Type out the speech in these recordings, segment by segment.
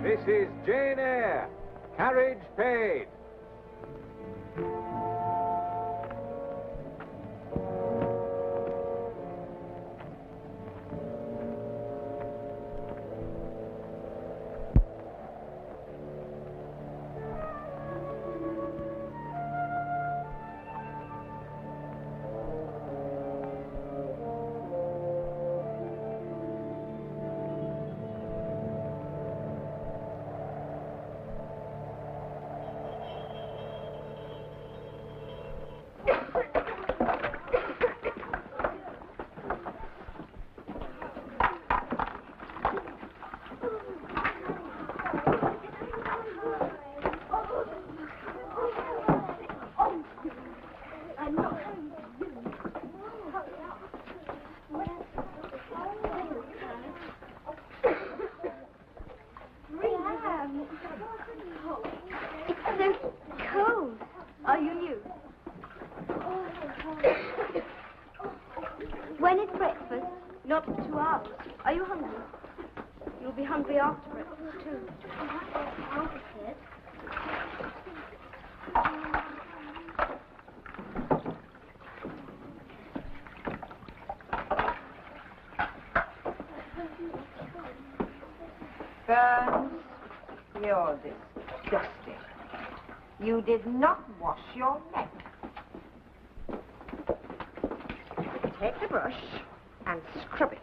This is Jane Eyre. Carriage paid. When is breakfast? Not for 2 hours. Are you hungry? You'll be hungry after breakfast, too. Burns, you're disgusting. You did not wash your neck. Take the brush and scrub it.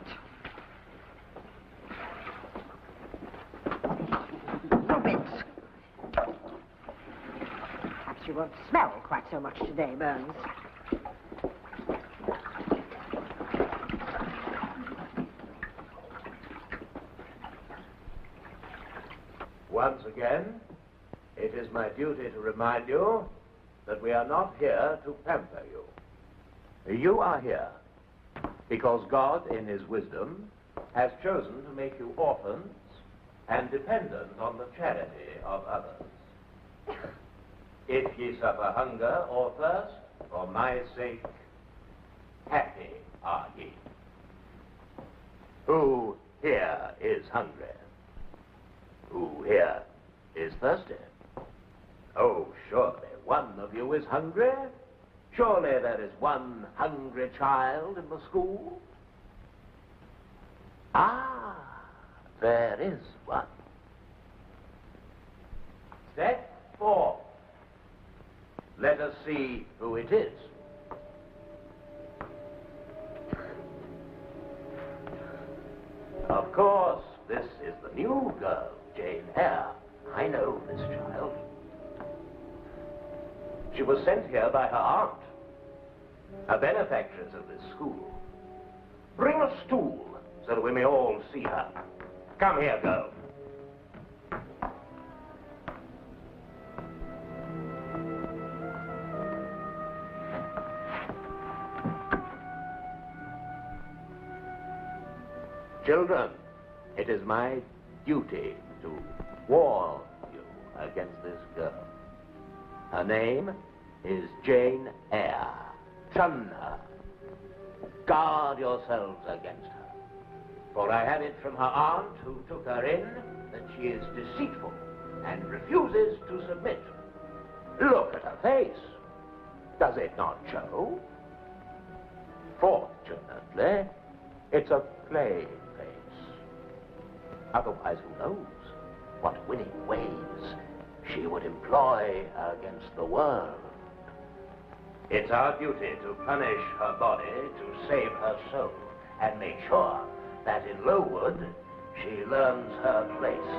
Rub it. Perhaps you won't smell quite so much today, Burns. Once again, it is my duty to remind you that we are not here to pamper you. You are here because God, in his wisdom, has chosen to make you orphans and dependent on the charity of others. If ye suffer hunger or thirst, for my sake, happy are ye. Who here is hungry? Who here is thirsty? Oh, surely one of you is hungry. Surely there is one hungry child in the school. Ah, there is one. Step forth. Let us see who it is. Of course, this is the new girl, Jane Eyre. I know this child. She was sent here by her aunt, a benefactress of this school. Bring a stool so that we may all see her. Come here, girl. Children, it is my duty to warn you against this girl. Her name is Jane Eyre. Shun her. Guard yourselves against her. For I have it from her aunt, who took her in, that she is deceitful and refuses to submit. Look at her face. Does it not show? Fortunately, it's a plain face. Otherwise, who knows what winning ways she would employ against the world. It's our duty to punish her body to save her soul and make sure that in Lowood she learns her place.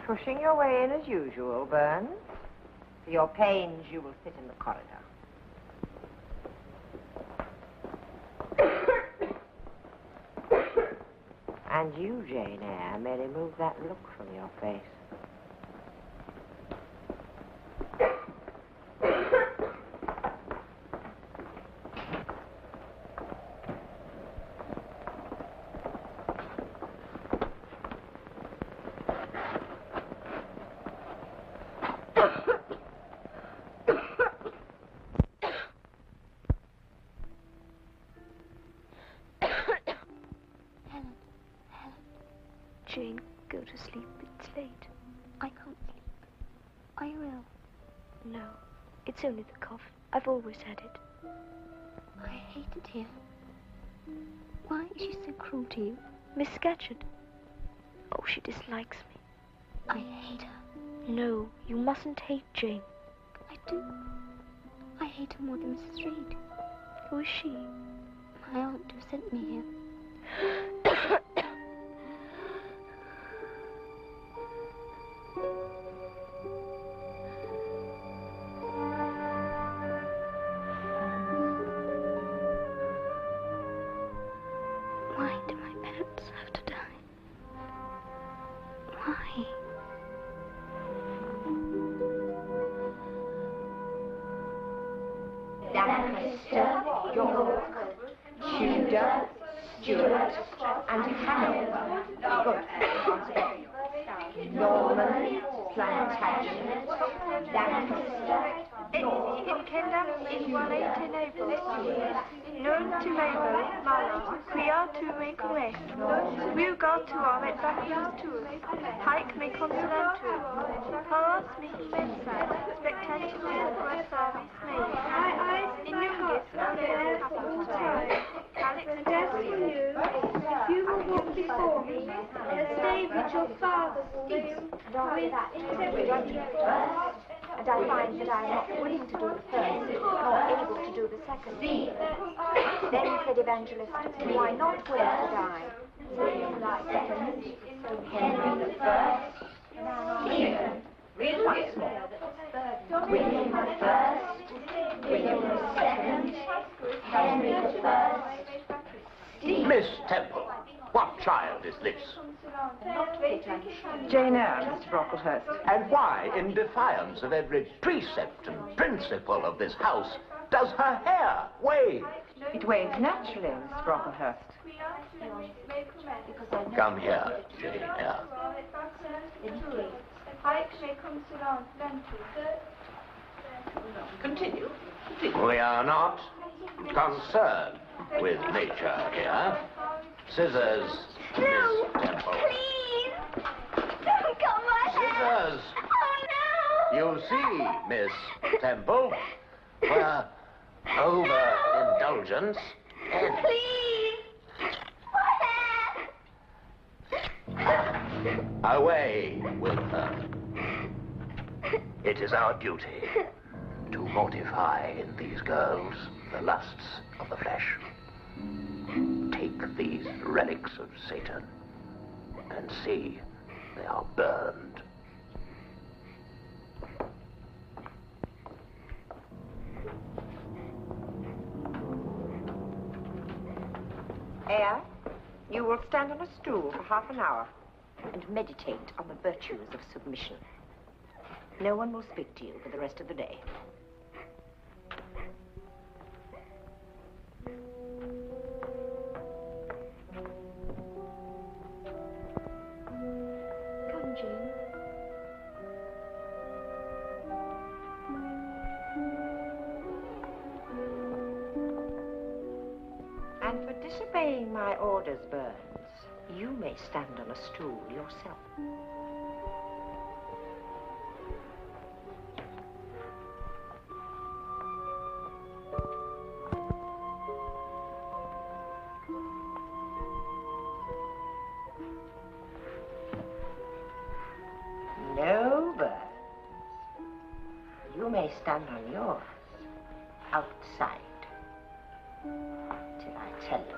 Pushing your way in as usual, Burns. For your pains, you will sit in the corridor. And you, Jane Eyre, may remove that look from your face. Jane, go to sleep. It's late. I can't sleep. Are you ill? No, it's only the cough. I've always had it. I hate it here. Why is she so cruel to you? Miss Scatcherd. Oh, she dislikes me. I hate her. No, you mustn't hate Jane. I do. I hate her more than Mrs. Reed. Who is she? My aunt who sent me here. Why do my parents have to die? Why? Lancaster, York, Tudor, Stuart, and Hanover. Good. Once again. Norman, Plantagenet, Lancaster, It came down in 180 Naples. Known to Mabel, Mala, Quia to me come. Will go to our red background too. Hike me consonant too. Paras me bedside, spectacular for a service made. In youngest, and then happen to die. Calix and as for you, if you will walk before me, and stay with your father's feet, with integrity. and I find that I am not willing to do the first, nor able to do the second. Then said Evangelist, why not willing to die? Henry the First, Stephen, once more. William the First, William the Second, Henry the First, Stephen. Miss Temple, what child is this? Jane Eyre, Mr. Brocklehurst. And why, in defiance of every precept and principle of this house, does her hair wave? It waves naturally, Mr. Brocklehurst. Come here, Jane Eyre. Continue. We are not concerned with nature here. Scissors, No, Miss Temple. please! Don't cut my hair! Scissors! Oh, no! You see, Miss Temple, where overindulgence ends. Please! My hair! Away with her. It is our duty to mortify in these girls the lusts of the flesh. Take these relics of Satan and see they are burned. Eyre, you will stand on a stool for half an hour and meditate on the virtues of submission. No one will speak to you for the rest of the day. Come, Jane. And for disobeying my orders, Burns, you may stand on a stool yourself. No, Burns. You may stand on yours outside till I tell you.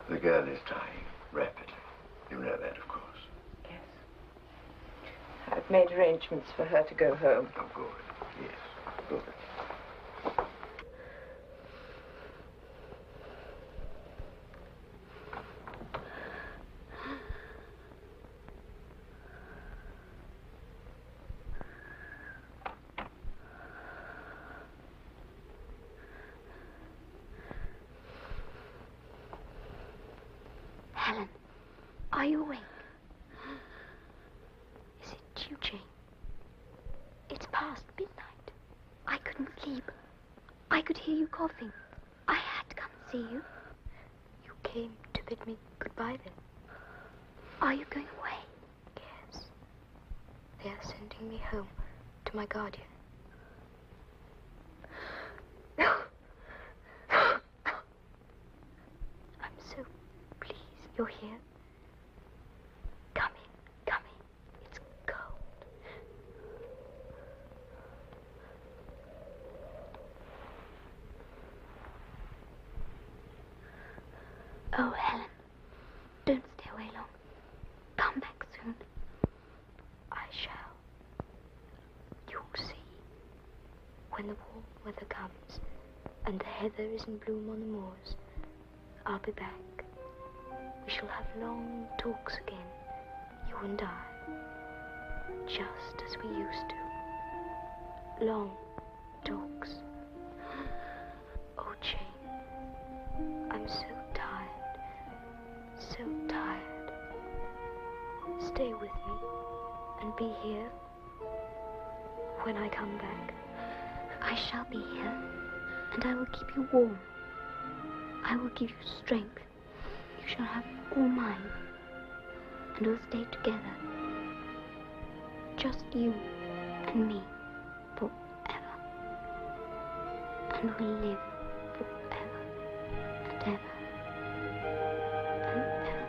The girl is dying rapidly. You know that, of course. Yes. I've made arrangements for her to go home. Oh, good. Yes, good. Helen, are you awake? Is it you, Jane? It's past midnight. I couldn't sleep. I could hear you coughing. I had to come and see you. You came to bid me goodbye then. Are you going away? Yes. They are sending me home to my guardian. I'm so pleased you're here. Come in. It's cold. Oh, Helen, don't stay away long. Come back soon. I shall. You'll see. When the warm weather comes and the heather is in bloom on the moors, I'll be back. We shall have long talks again, you and I, just as we used to. Long talks. Oh, Jane, I'm so tired, so tired. Stay with me and be here when I come back. I shall be here, and I will keep you warm. I will give you strength. You shall have all mine, and we'll stay together. Just you and me, forever. And we'll live forever and ever and ever.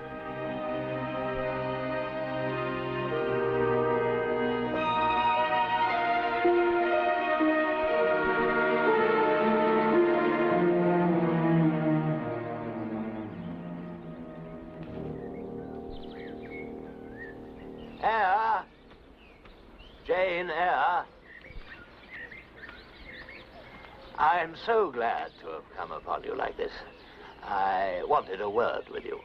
Eyre! Jane Eyre! I'm so glad to have come upon you like this. I wanted a word with you.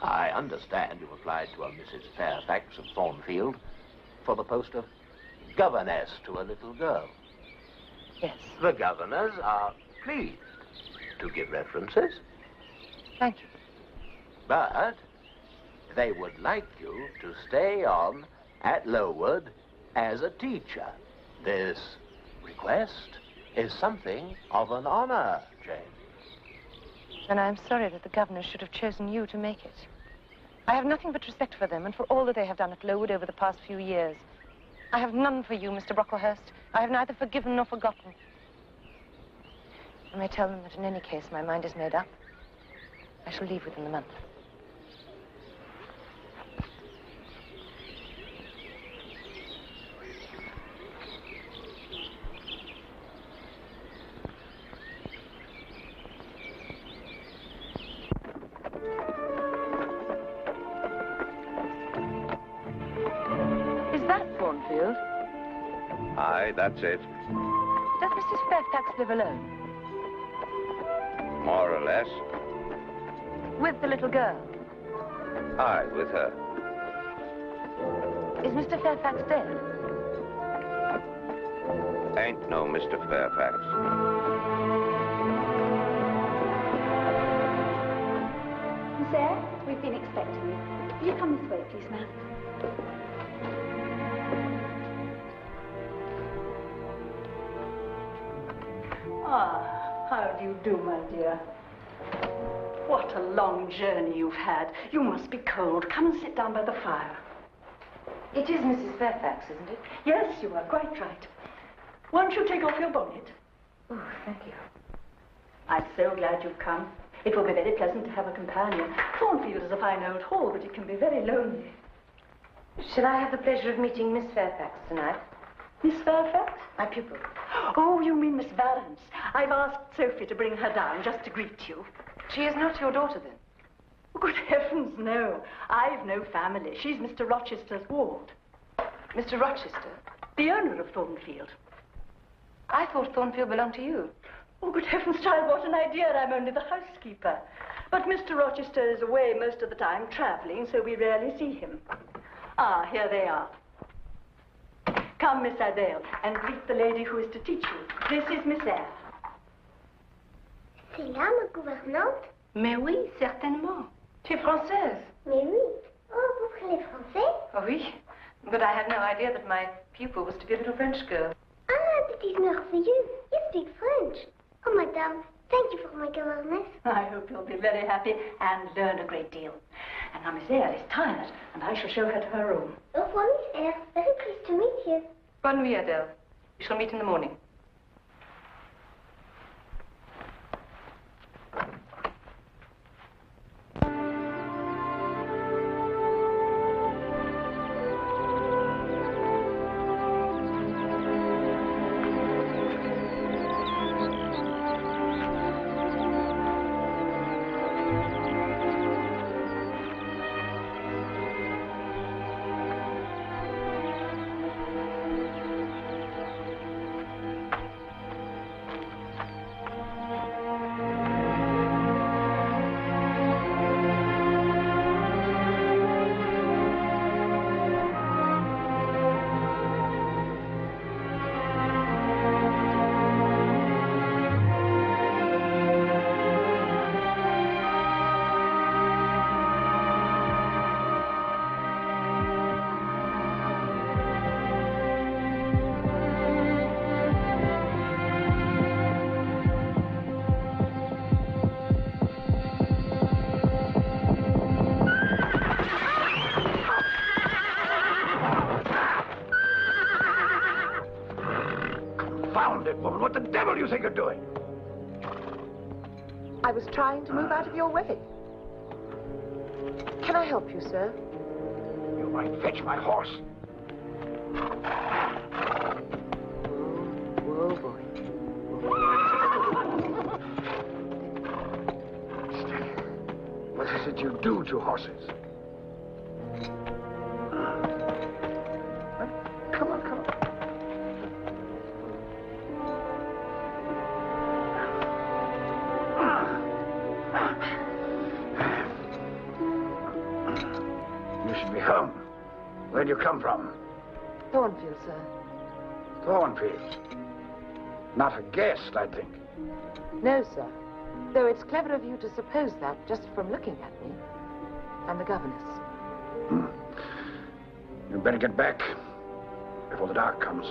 I understand you've applied to a Mrs. Fairfax of Thornfield for the post of governess to a little girl. Yes. The governors are pleased to give references. Thank you. But they would like you to stay on at Lowood as a teacher. This request is something of an honor, Jane. And I'm sorry that the governors should have chosen you to make it. I have nothing but respect for them and for all that they have done at Lowood over the past few years. I have none for you, Mr. Brocklehurst. I have neither forgiven nor forgotten. I may tell them that in any case my mind is made up. I shall leave within the month. Thornfield? Aye, that's it. Does Mrs. Fairfax live alone? More or less. With the little girl? Aye, with her. Is Mr. Fairfax dead? Ain't no Mr. Fairfax. Miss Eyre, we've been expecting you. Will you come this way, please, ma'am? Ah, how do you do, my dear? What a long journey you've had. You must be cold. Come and sit down by the fire. It is Mrs. Fairfax, isn't it? Yes, you are quite right. Won't you take off your bonnet? Oh, thank you. I'm so glad you've come. It will be very pleasant to have a companion. Thornfield is a fine old hall, but it can be very lonely. Shall I have the pleasure of meeting Miss Fairfax tonight? Miss Fairfax? My pupil. Oh, you mean Miss Valence. I've asked Sophie to bring her down just to greet you. She is not your daughter, then? Good heavens, no. I've no family. She's Mr. Rochester's ward. Mr. Rochester? The owner of Thornfield. I thought Thornfield belonged to you. Oh, good heavens, child, what an idea. I'm only the housekeeper. But Mr. Rochester is away most of the time, traveling, so we rarely see him. Ah, here they are. Come, Miss Adele, and greet the lady who is to teach you. This is Miss Eyre. C'est là, ma gouvernante? Mais oui, certainement. Tu es française? Mais oui. Oh, vous parlez français? Oh, oui. But I had no idea that my pupil was to be a little French girl. Ah, that is merveilleux. You speak French. Oh, madame, thank you for my governess. I hope you'll be very happy and learn a great deal. And now Miss Eyre is tired, and I shall show her to her room. Au revoir, Miss Eyre. Very pleased to meet you. Bonne nuit, Adele. We shall meet in the morning. Woman, what the devil do you think you're doing? I was trying to move out of your way. Can I help you, sir? You might fetch my horse. Whoa, boy. What is it you do to horses? Come on, come on. Home. Where'd you come from? Thornfield, sir. Thornfield. Not a guest, I think. No, sir. Though it's clever of you to suppose that just from looking at me. I'm the governess. You'd better get back before the dark comes.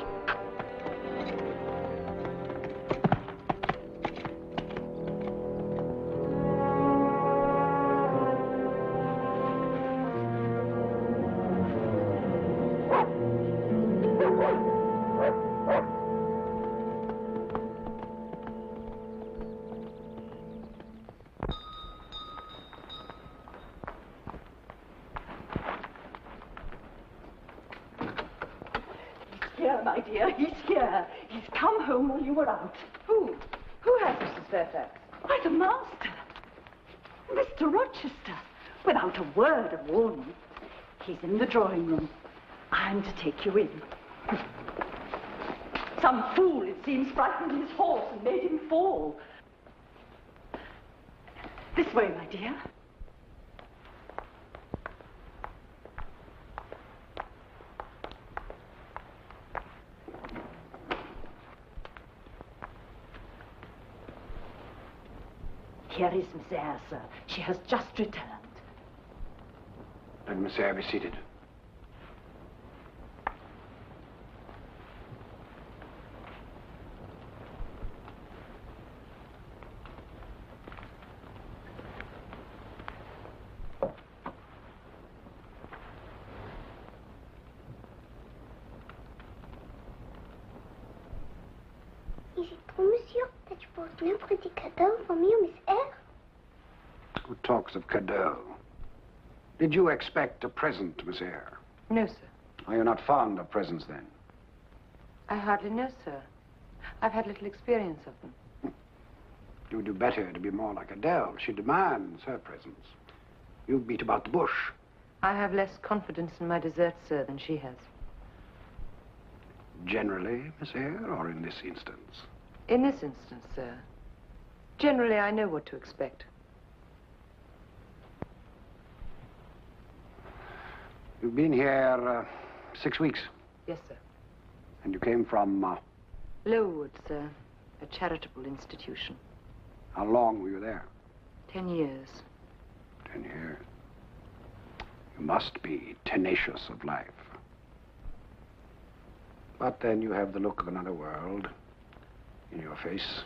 Here, my dear, he's here. He's come home while you were out. Who? Who has Mrs. Fairfax? Why, the master. Mr. Rochester. Without a word of warning. He's in the drawing room. I'm to take you in. Some fool, it seems, frightened his horse and made him fall. This way, my dear. Here is Miss Eyre, sir. She has just returned. Let Miss Eyre be seated. Is it true, monsieur, that you brought no pretty cadeau for me or Miss Eyre? Who talks of cadeau? Did you expect a present, Miss Eyre? No, sir. Are you not fond of presents, then? I hardly know, sir. I've had little experience of them. You would do better to be more like Adele. She demands her presents. You beat about the bush. I have less confidence in my deserts, sir, than she has. Generally, Miss Eyre, or in this instance? In this instance, sir. Generally, I know what to expect. You've been here 6 weeks. Yes, sir. And you came from... Lowood, sir. A charitable institution. How long were you there? 10 years. 10 years. You must be tenacious of life. But then you have the look of another world in your face.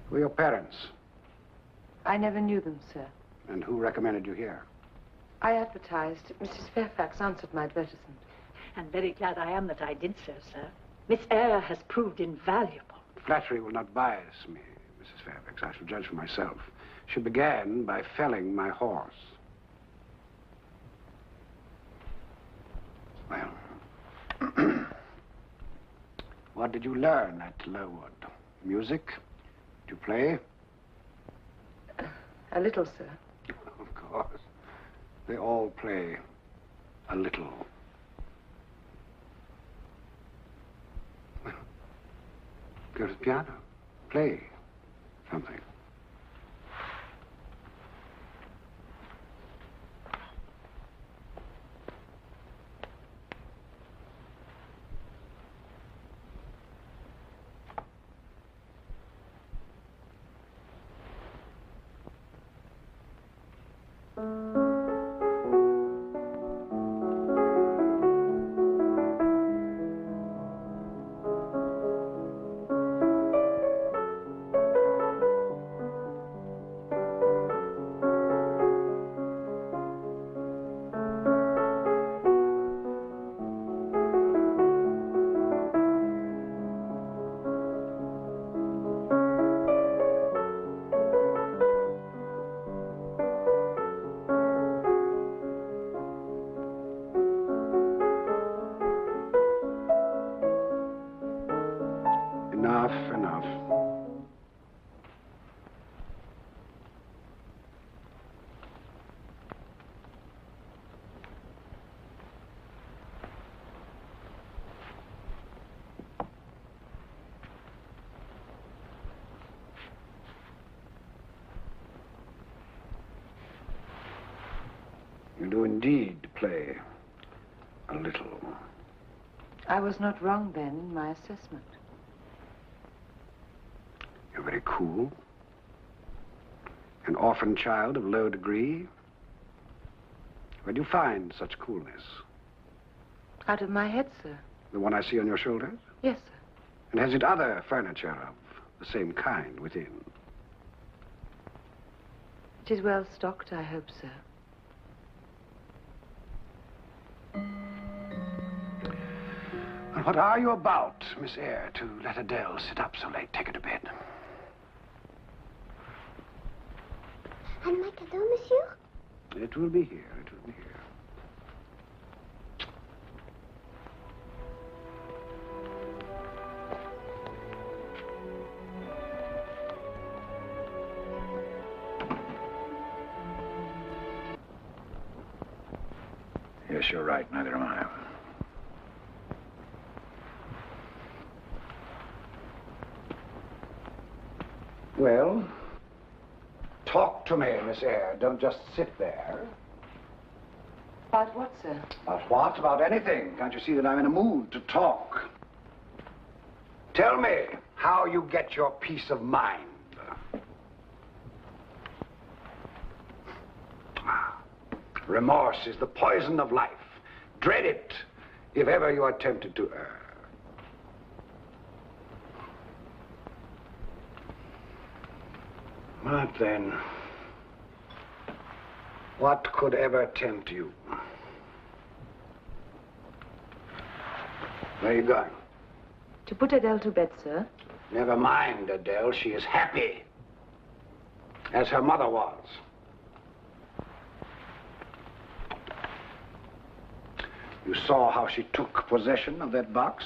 Who are your parents? I never knew them, sir. And who recommended you here? I advertised. Mrs. Fairfax answered my advertisement. And very glad I am that I did so, sir. Miss Eyre has proved invaluable. Flattery will not bias me, Mrs. Fairfax. I shall judge for myself. She began by felling my horse. Well, what did you learn at Lowood? Music? Did you play? A little, sir. Of course. They all play a little. Well, go to the piano. Play something. Enough. You do indeed play a little. I was not wrong then in my assessment. You're very cool. An orphan child of low degree. Where do you find such coolness? Out of my head, sir. The one I see on your shoulders? Yes, sir. And has it other furniture of the same kind within? It is well stocked, I hope, sir. And what are you about, Miss Eyre, to let Adele sit up so late? Take her to bed. And my cadeau, monsieur? It will be here. It will be here. Yes, you're right. Neither am I. Well, talk to me, Miss Eyre. Don't just sit there. About what, sir? About what? About anything. Can't you see that I'm in a mood to talk? Tell me how you get your peace of mind. Remorse is the poison of life. Dread it if ever you are tempted to err. But then, what could ever tempt you? Where are you going? To put Adele to bed, sir. Never mind, Adele. She is happy, as her mother was. You saw how she took possession of that box?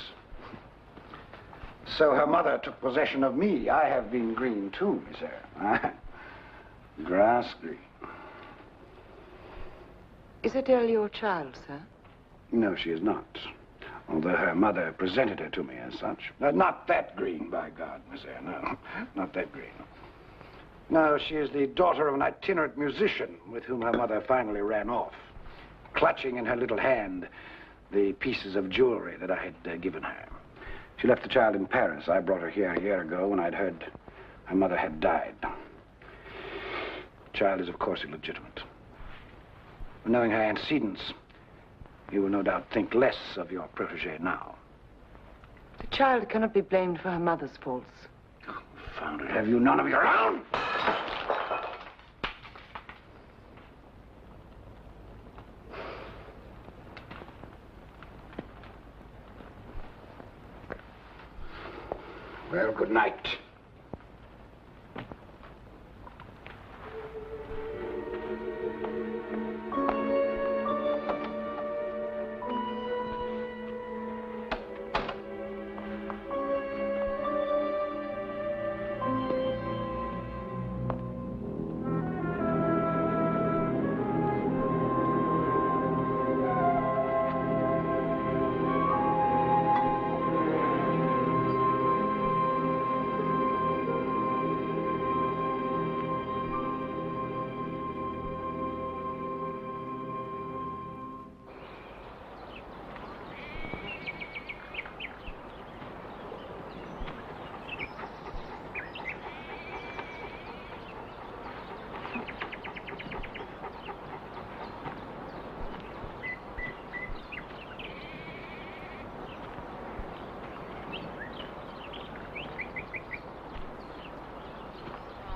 So her mother took possession of me. I have been green too, Miss Eyre. Grass green. Is Adele your child, sir? No, she is not. Although her mother presented her to me as such. Not that green, by God, Miss Eyre. No, not that green. No, she is the daughter of an itinerant musician with whom her mother finally ran off, clutching in her little hand the pieces of jewelry that I had given her. She left the child in Paris. I brought her here a year ago when I'd heard her mother had died. The child is, of course, illegitimate. Knowing her antecedents, you will no doubt think less of your protégé now. The child cannot be blamed for her mother's faults. Confound it, have you none of your own? Well, good night.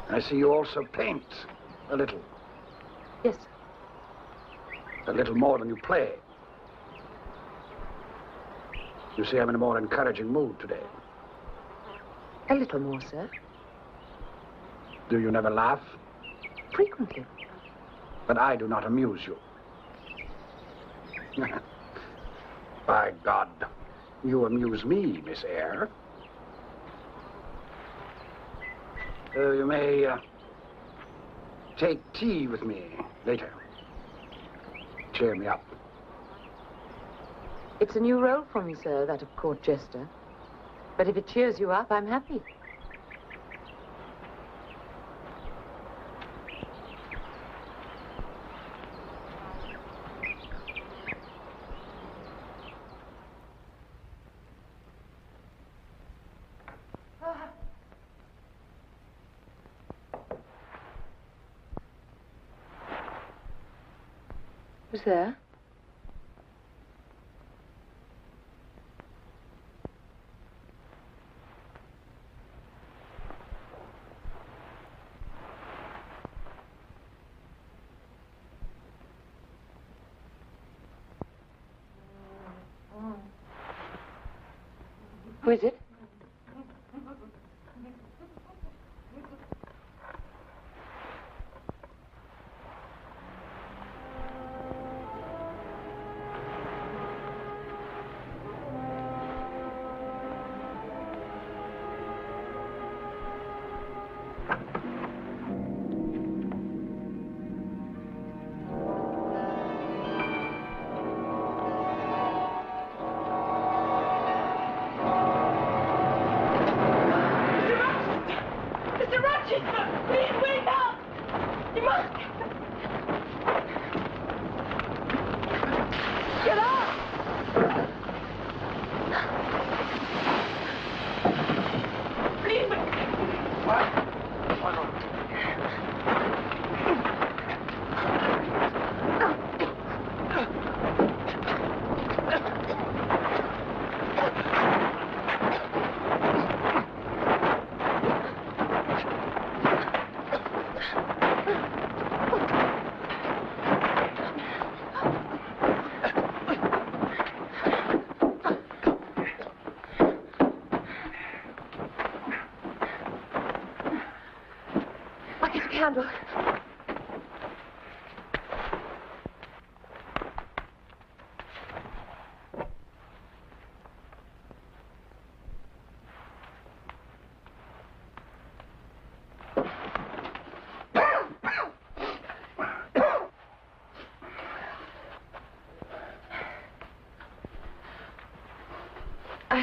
I see you also paint a little. Yes, sir. A little more than you play. You see, I'm in a more encouraging mood today. A little more, sir. Do you never laugh? Frequently. But I do not amuse you. By God, you amuse me, Miss Eyre. You may take tea with me later. Cheer me up. It's a new role for me, sir, that of court jester. But if it cheers you up, I'm happy. Who's there? Who is it? Candle.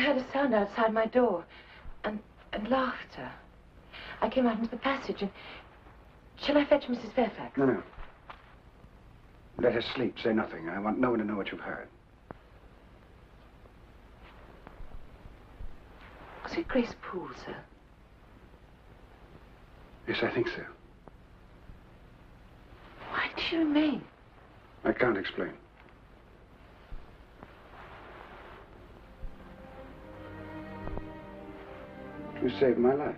heard a sound outside my door, and laughter. I came out into the passage, and... Shall I fetch Mrs. Fairfax? No, no. Let her sleep. Say nothing. I want no one to know what you've heard. Was it Grace Poole, sir? Yes, I think so. Why did she remain? I can't explain. You saved my life.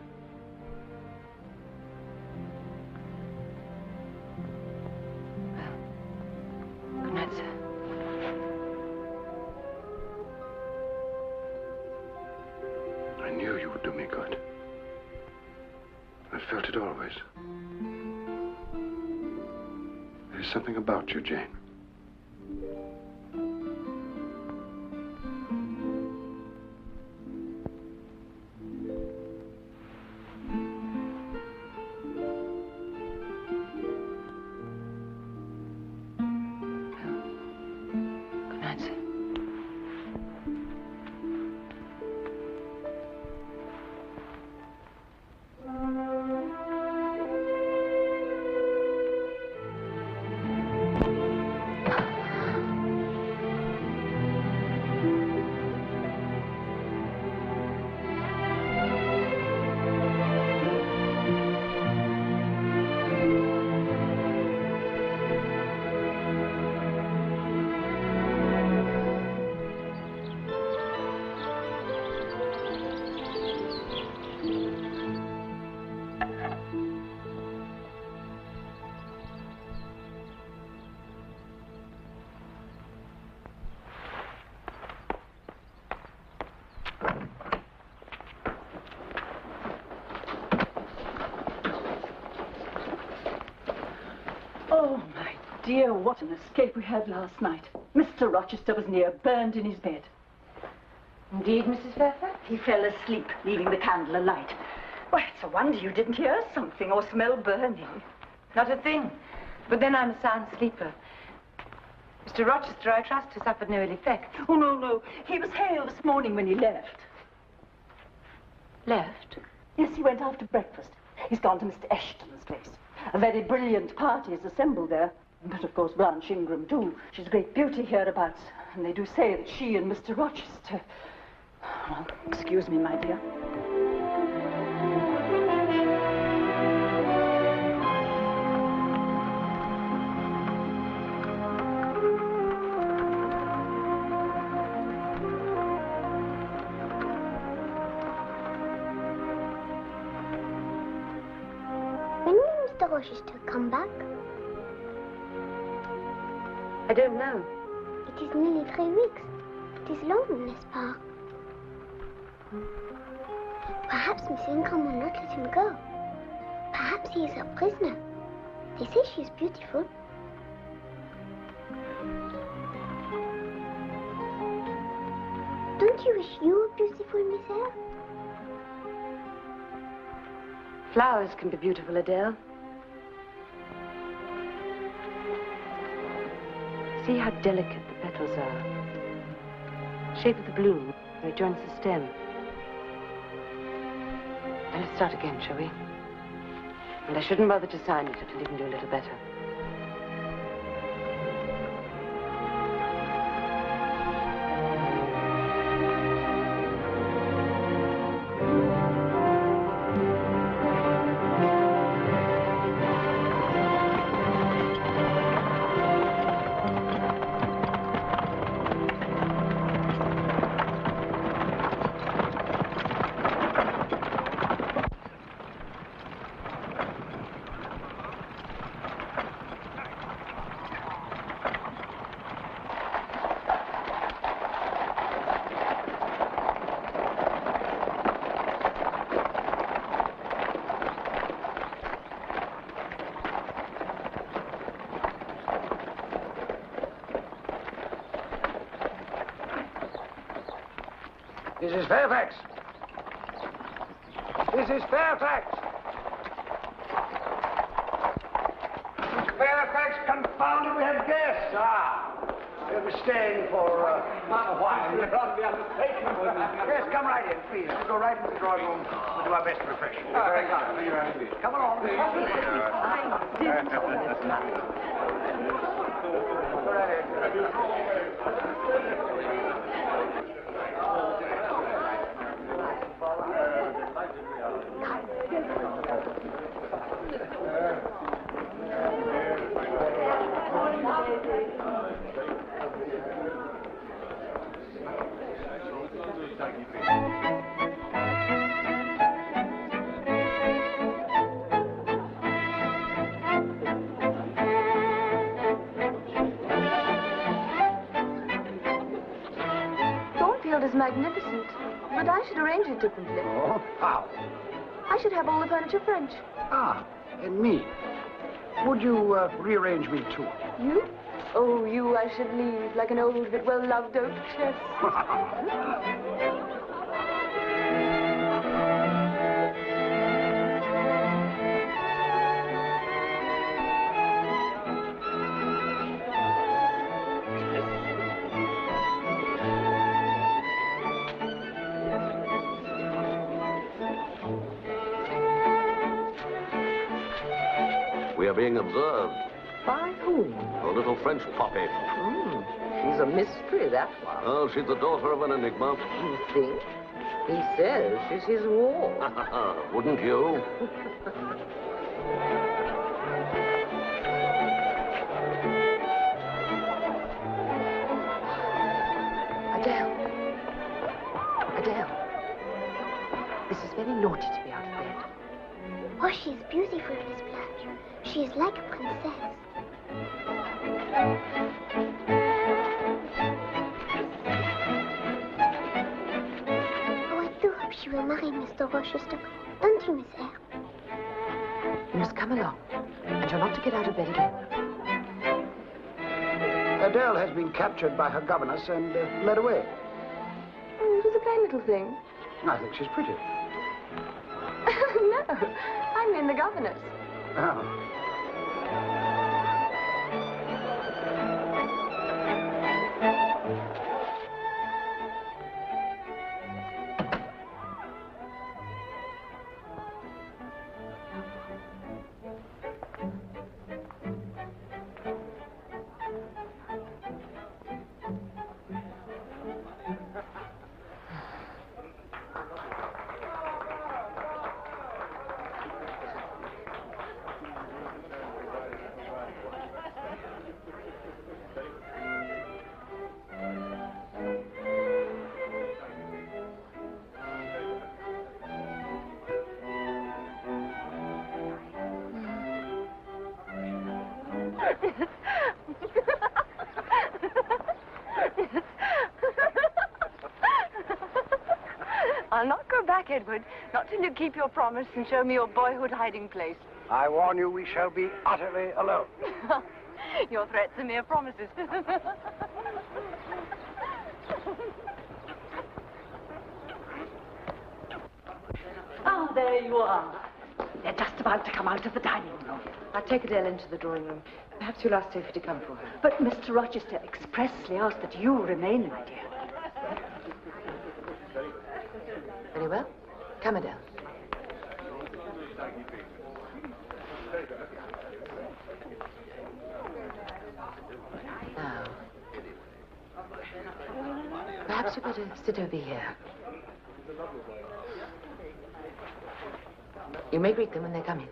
Well, good night, sir. I knew you would do me good. I felt it always. There's something about you, Jane. Good night, sir. Oh, my dear, what an escape we had last night. Mr. Rochester was near burned in his bed. Indeed, Mrs. Fairfax? He fell asleep, leaving the candle alight. Why, it's a wonder you didn't hear something or smell burning. Not a thing. But then I'm a sound sleeper. Mr. Rochester, I trust, has suffered no ill effects. Oh, no, no. He was hale this morning when he left. Left? Yes, he went after breakfast. He's gone to Mr. Ashton's place. A very brilliant party is assembled there. But, of course, Blanche Ingram, too. She's a great beauty hereabouts. And they do say that she and Mr. Rochester... Well, excuse me, my dear. When will Mr. Rochester come back? I don't know. It is nearly 3 weeks. It is long, n'est-ce pas? Perhaps Miss Ingram will not let him go. Perhaps he is a prisoner. They say she is beautiful. Don't you wish you were beautiful, Miss Eyre? Flowers can be beautiful, Adele. See how delicate the petals are. Shape of the bloom where it joins the stem. Now let's start again, shall we? And I shouldn't bother to sign it until you can do a little better. Mrs. Fairfax! Mrs. Fairfax! Mrs. Fairfax, confound it, we have guests! Ah, We'll be staying for a while. Yes, come right in, please. We'll go right into the drawing room. We'll do our best to refresh you. Very kind. Come along. Go right in. Thornfield is magnificent, but I should arrange it differently. Oh, how? I should have all the furniture French. Ah, and me. Would you rearrange me too? You? Oh, you I should leave like an old but well-loved oak chest. We are being observed. By whom? A little French poppy. She's a mystery, that one. Oh, she's the daughter of an enigma. You think? He says she's his ward. Wouldn't you? Adele. This is very naughty to be out of bed. Oh, she's beautiful, Miss Blanche. She is like a princess. Oh, I do hope she will marry Mr. Rochester. Don't you, Miss Eyre? You must come along, and you're not to get out of bed again. Adele has been captured by her governess and led away. Oh, she's a plain little thing. I think she's pretty. No, I mean the governess. Oh. I'll not go back, Edward. Not till you keep your promise and show me your boyhood hiding place. I warn you, we shall be utterly alone. Your threats are mere promises. Ah, there you are. They're just about to come out of the dining room. I'll take Adele into the drawing room. Perhaps you'll ask Sophie to come for her. But Mr. Rochester expressly asked that you remain, my dear. Very well. Come, Adele. Now, perhaps you'd better sit over here. You may greet them when they come in.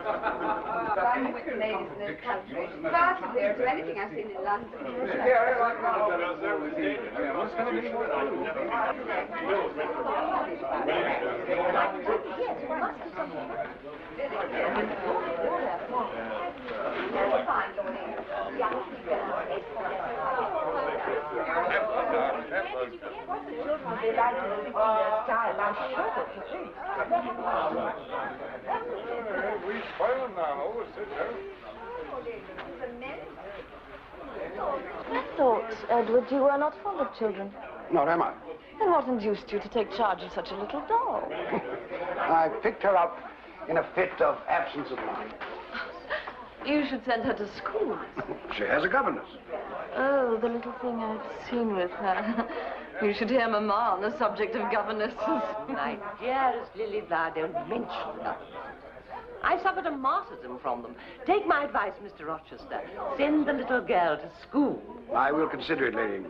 Dining with the ladies in this country. Far superior to anything I've seen in London. I thought, Edward, you were not fond of children. Nor am I. Then what induced you to take charge of such a little doll? I picked her up in a fit of absence of mind. You should send her to school. She has a governess. Oh, the little thing I've seen with her. You should hear Mamma on the subject of governesses. My dearest Lily Flower, don't mention governess. I've suffered a martyrdom from them. Take my advice, Mr. Rochester. Send the little girl to school. I will consider it, Lady.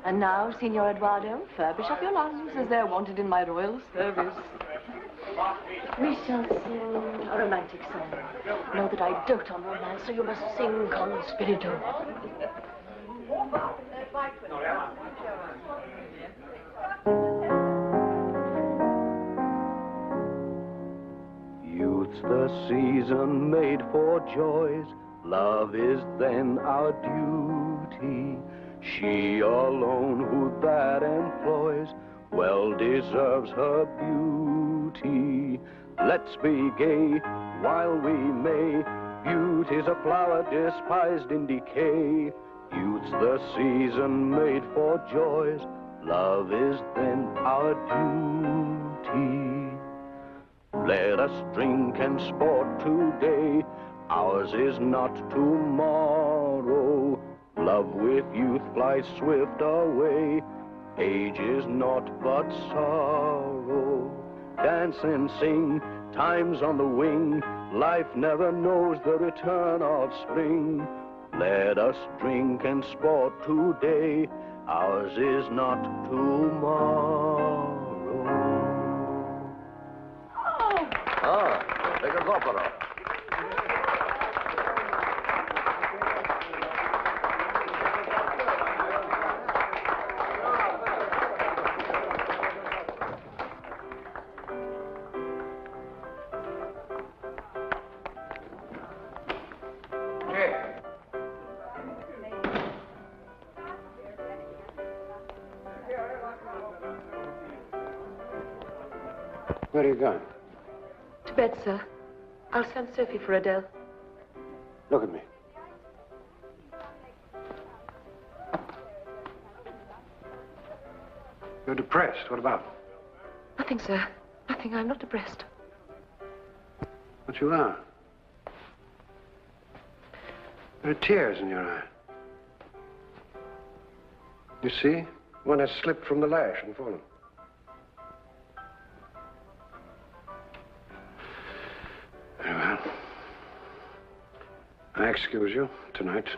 And now, Signor Eduardo, furbish up your lungs as they're wanted in my royal service. We shall sing a romantic song. Know that I dote on romance, so you must sing con spirito. Youth's the season made for joys. Love is then our duty. She alone who that employs well deserves her beauty. Let's be gay while we may. Beauty's a flower despised in decay. Youth's the season made for joys. Love is then our duty. Let us drink and sport today. Ours is not tomorrow. Love with youth flies swift away. Age is naught but sorrow. Dance and sing, time's on the wing. Life never knows the return of spring. Let us drink and sport today. Ours is not tomorrow. Ah, take a opera. Where are you going? To bed, sir. I'll send Sophie for Adele. Look at me. You're depressed. What about? Nothing, sir. Nothing. I'm not depressed. But you are. There are tears in your eye. You see? One has slipped from the lash and fallen. Very well. I excuse you tonight.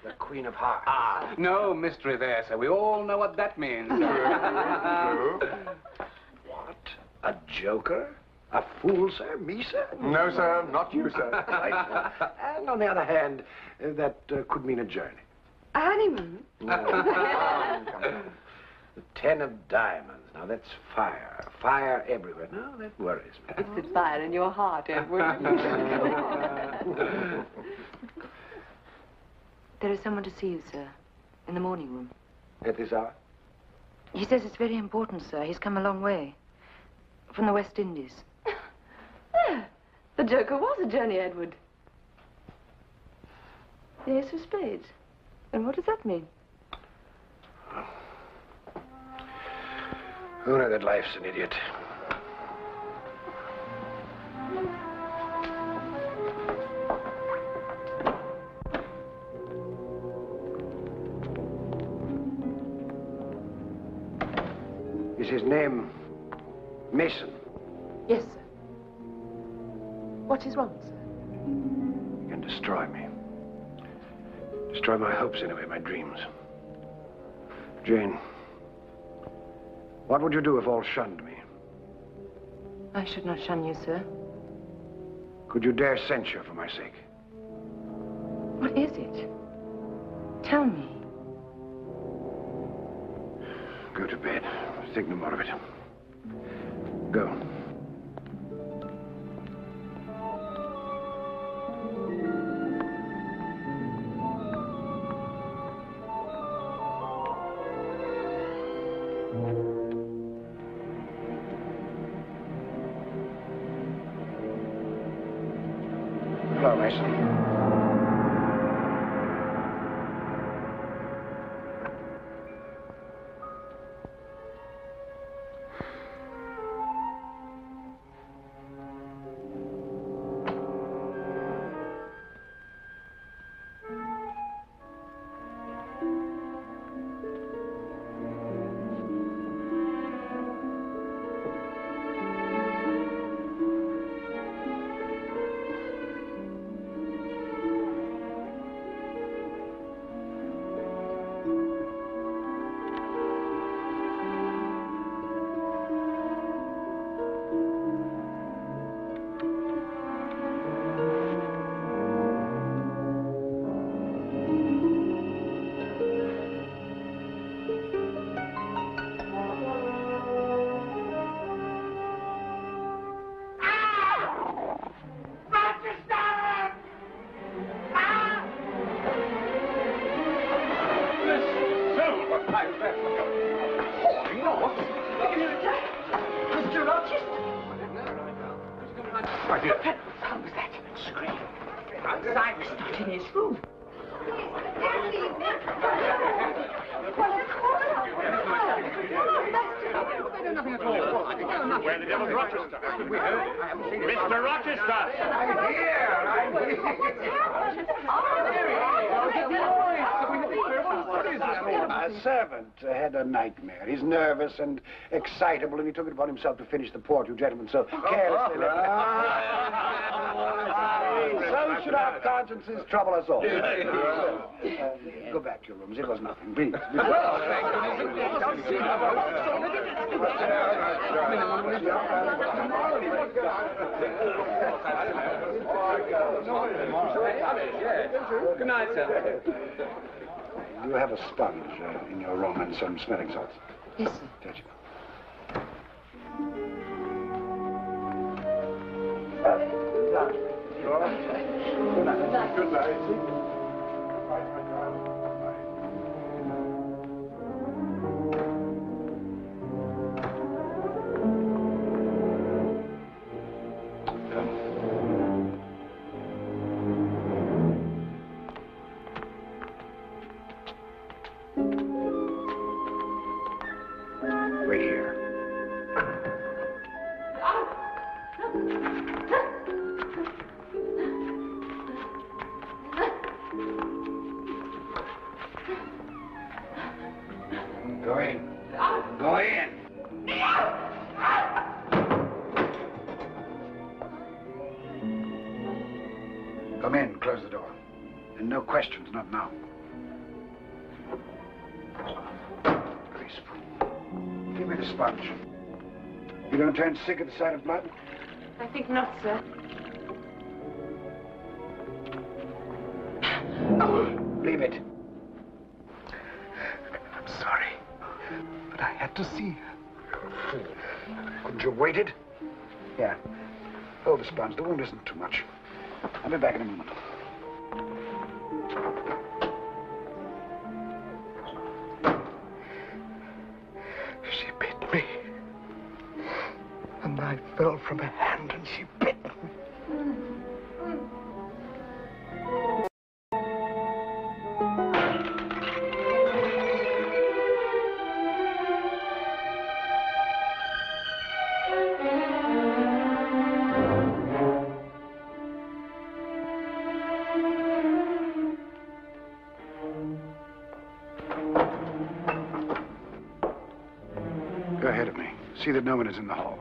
The Queen of Hearts. Ah, no mystery there, sir. We all know what that means. What? A joker? A fool, sir? Me, sir? No, sir. Not you, sir. And on the other hand, that could mean a journey. A honeymoon? No. Come on. The 10 of diamonds. Now, that's fire. Fire everywhere. No, that worries me. It's the fire in your heart, Edward. There is someone to see you, sir, in the morning room. At this hour? He says it's very important, sir. He's come a long way. From the West Indies. The joker was a journey, Edward. The ace of spades. And what does that mean? Who knows that life's an idiot? Is his name Mason? Yes, sir. What is wrong, sir? He can destroy me. Destroy my hopes, anyway, my dreams. Jane, what would you do if all shunned me? I should not shun you, sir. Could you dare censure for my sake? What is it? Tell me. Go to bed. Think no more of it. Go. Hello, Mason. Mr. Rochester! My dear. How was that? Scream. I was not in his room. Nothing at all. Where the devil's Rochester? We heard. Mr. Rochester! I'm here. A servant had a nightmare. He's nervous and excitable, and he took it upon himself to finish the port you gentlemen so carelessly left. So should our consciences trouble us all. Go back to your rooms. It was nothing. Please. Good night, sir. You have a sponge in your room and some smelling salts. Yes, sir. Touch it. Good night. Good night. Wait here. Go in. Go in. Come in. Close the door. And no questions, not now. Give me the sponge. You don't turn sick at the sight of blood? I think not, sir. Leave it. I'm sorry, but I had to see her. Couldn't you have waited? Yeah. Hold the sponge. The wound isn't too much. I'll be back in a moment. She bit me. A knife fell from her hand and she bit me. Go ahead of me. See that no one is in the hall.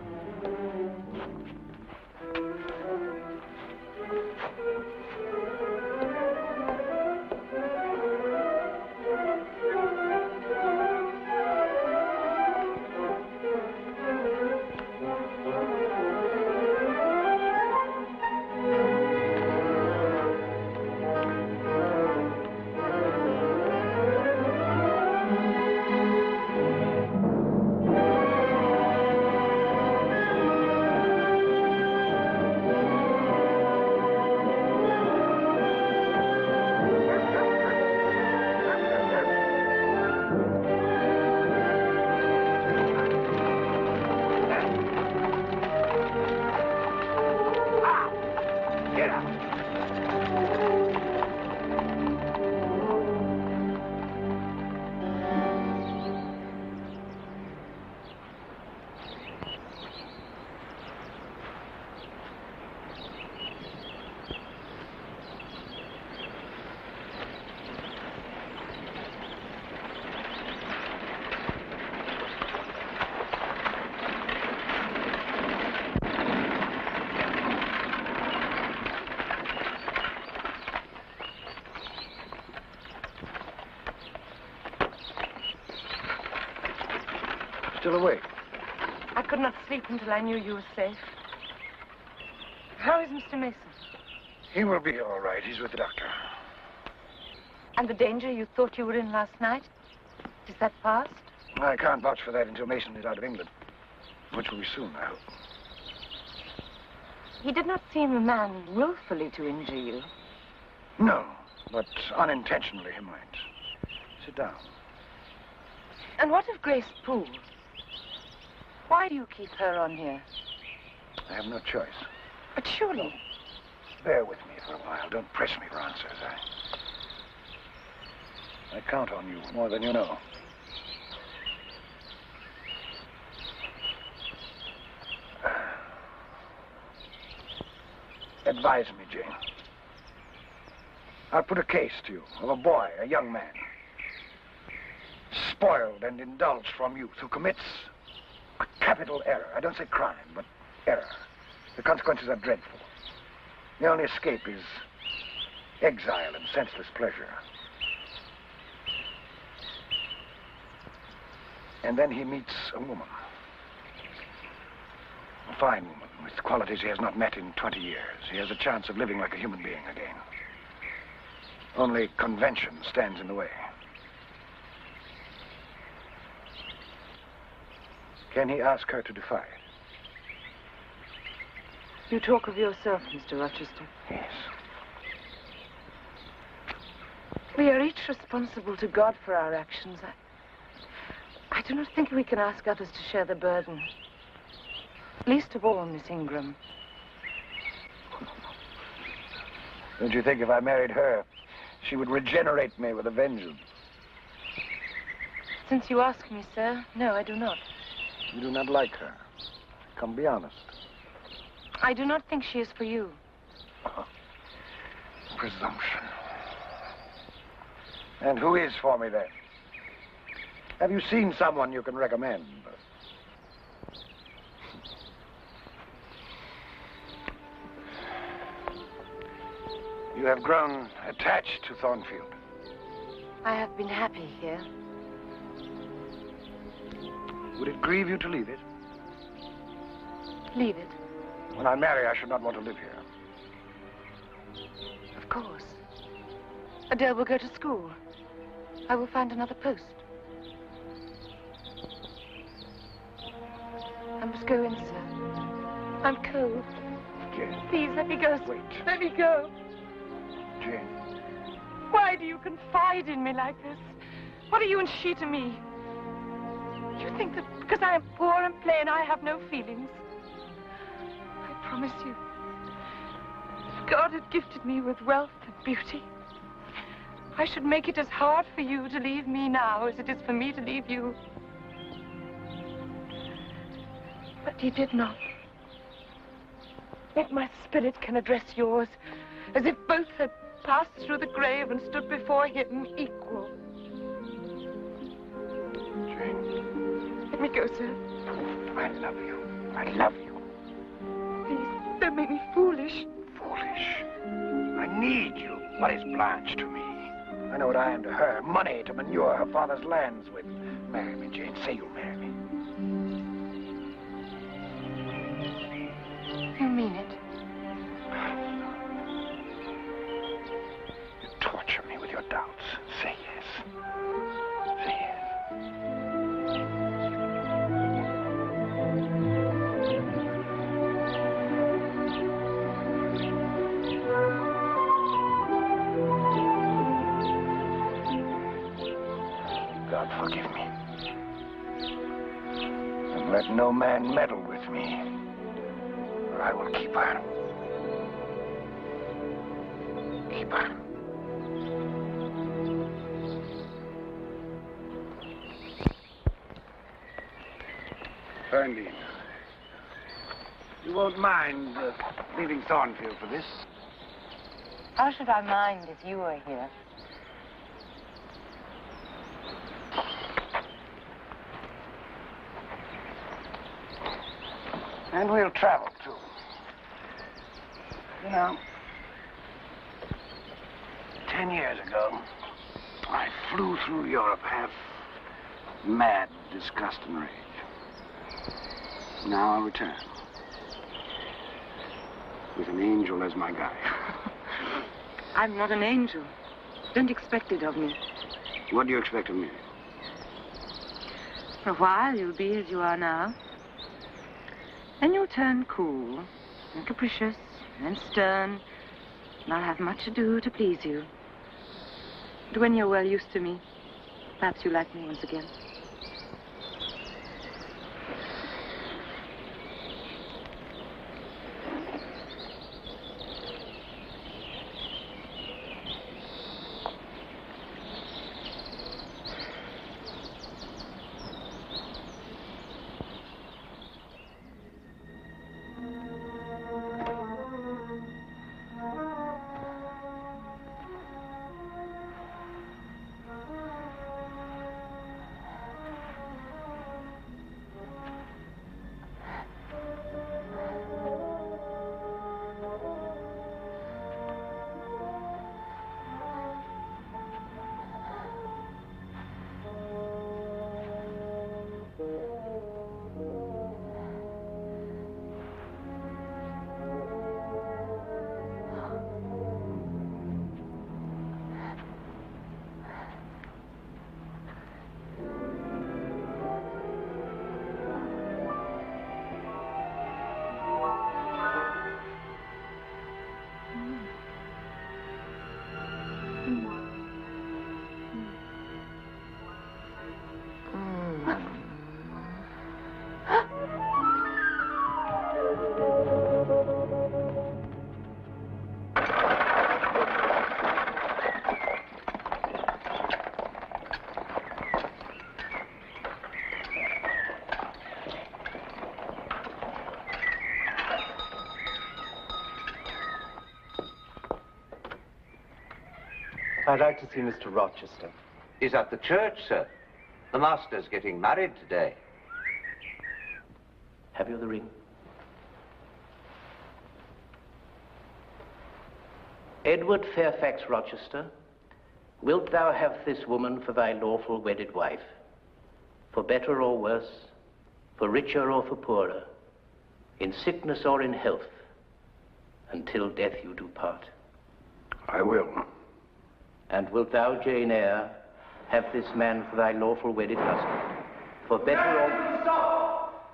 Still awake? I could not sleep until I knew you were safe. How is Mr. Mason? He will be all right. He's with the doctor. And the danger you thought you were in last night? Is that past? I can't vouch for that until Mason is out of England, which will be soon, I hope. He did not seem a man willfully to injure you. No, but unintentionally he might. Sit down. And what of Grace Poole? Why do you keep her on here? I have no choice. But surely... Bear with me for a while. Don't press me for answers. I count on you more than you know. Advise me, Jane. I'll put a case to you of a boy, a young man, spoiled and indulged from youth, who commits a capital error. I don't say crime, but error. The consequences are dreadful. The only escape is exile and senseless pleasure. And then he meets a woman. A fine woman with qualities he has not met in 20 years. He has a chance of living like a human being again. Only convention stands in the way. Can he ask her to defy it? You talk of yourself, Mr. Rochester. Yes. We are each responsible to God for our actions. I do not think we can ask others to share the burden. Least of all, Miss Ingram. Don't you think if I married her, she would regenerate me with a vengeance? Since you ask me, sir, no, I do not. You do not like her. Come, be honest. I do not think she is for you. Oh, presumption. And who is for me, then? Have you seen someone you can recommend? You have grown attached to Thornfield. I have been happy here. Would it grieve you to leave it? Leave it? When I marry, I should not want to live here. Of course. Adele will go to school. I will find another post. I must go in, sir. I'm cold. Jane. Please, let me go. Wait. Let me go. Jane. Why do you confide in me like this? What are you and she to me? You think that because I am poor and plain, I have no feelings? I promise you, if God had gifted me with wealth and beauty, I should make it as hard for you to leave me now as it is for me to leave you. But he did not. Yet my spirit can address yours as if both had passed through the grave and stood before him equal. Jane. Let me go, sir. I love you. I love you. Please, don't make me foolish. Foolish? I need you. What is Blanche to me? I know what I am to her. Money to manure her father's lands with. Marry me, Jane. Say you'll marry me. You mean it? You torture me with your doubts. Say yes. Say yes. God forgive me. And let no man meddle with me, or I will keep her. Keep her. Ferndean, you won't mind leaving Thornfield for this? How should I mind if you were here? And we'll travel, too. You know, 10 years ago, I flew through Europe half mad with disgust and rage. Now I'll return. With an angel as my guide. I'm not an angel. Don't expect it of me. What do you expect of me? For a while, you'll be as you are now. Then you'll turn cool and capricious and stern, and I'll have much to do to please you. But when you're well used to me, perhaps you'll like me once again. I'd like to see Mr. Rochester. He's at the church, sir. The master's getting married today. Have you the ring? Edward Fairfax Rochester, wilt thou have this woman for thy lawful wedded wife, for better or worse, for richer or for poorer, in sickness or in health, until death you do part? I will. And wilt thou, Jane Eyre, have this man for thy lawful wedded husband, for better or... Stop!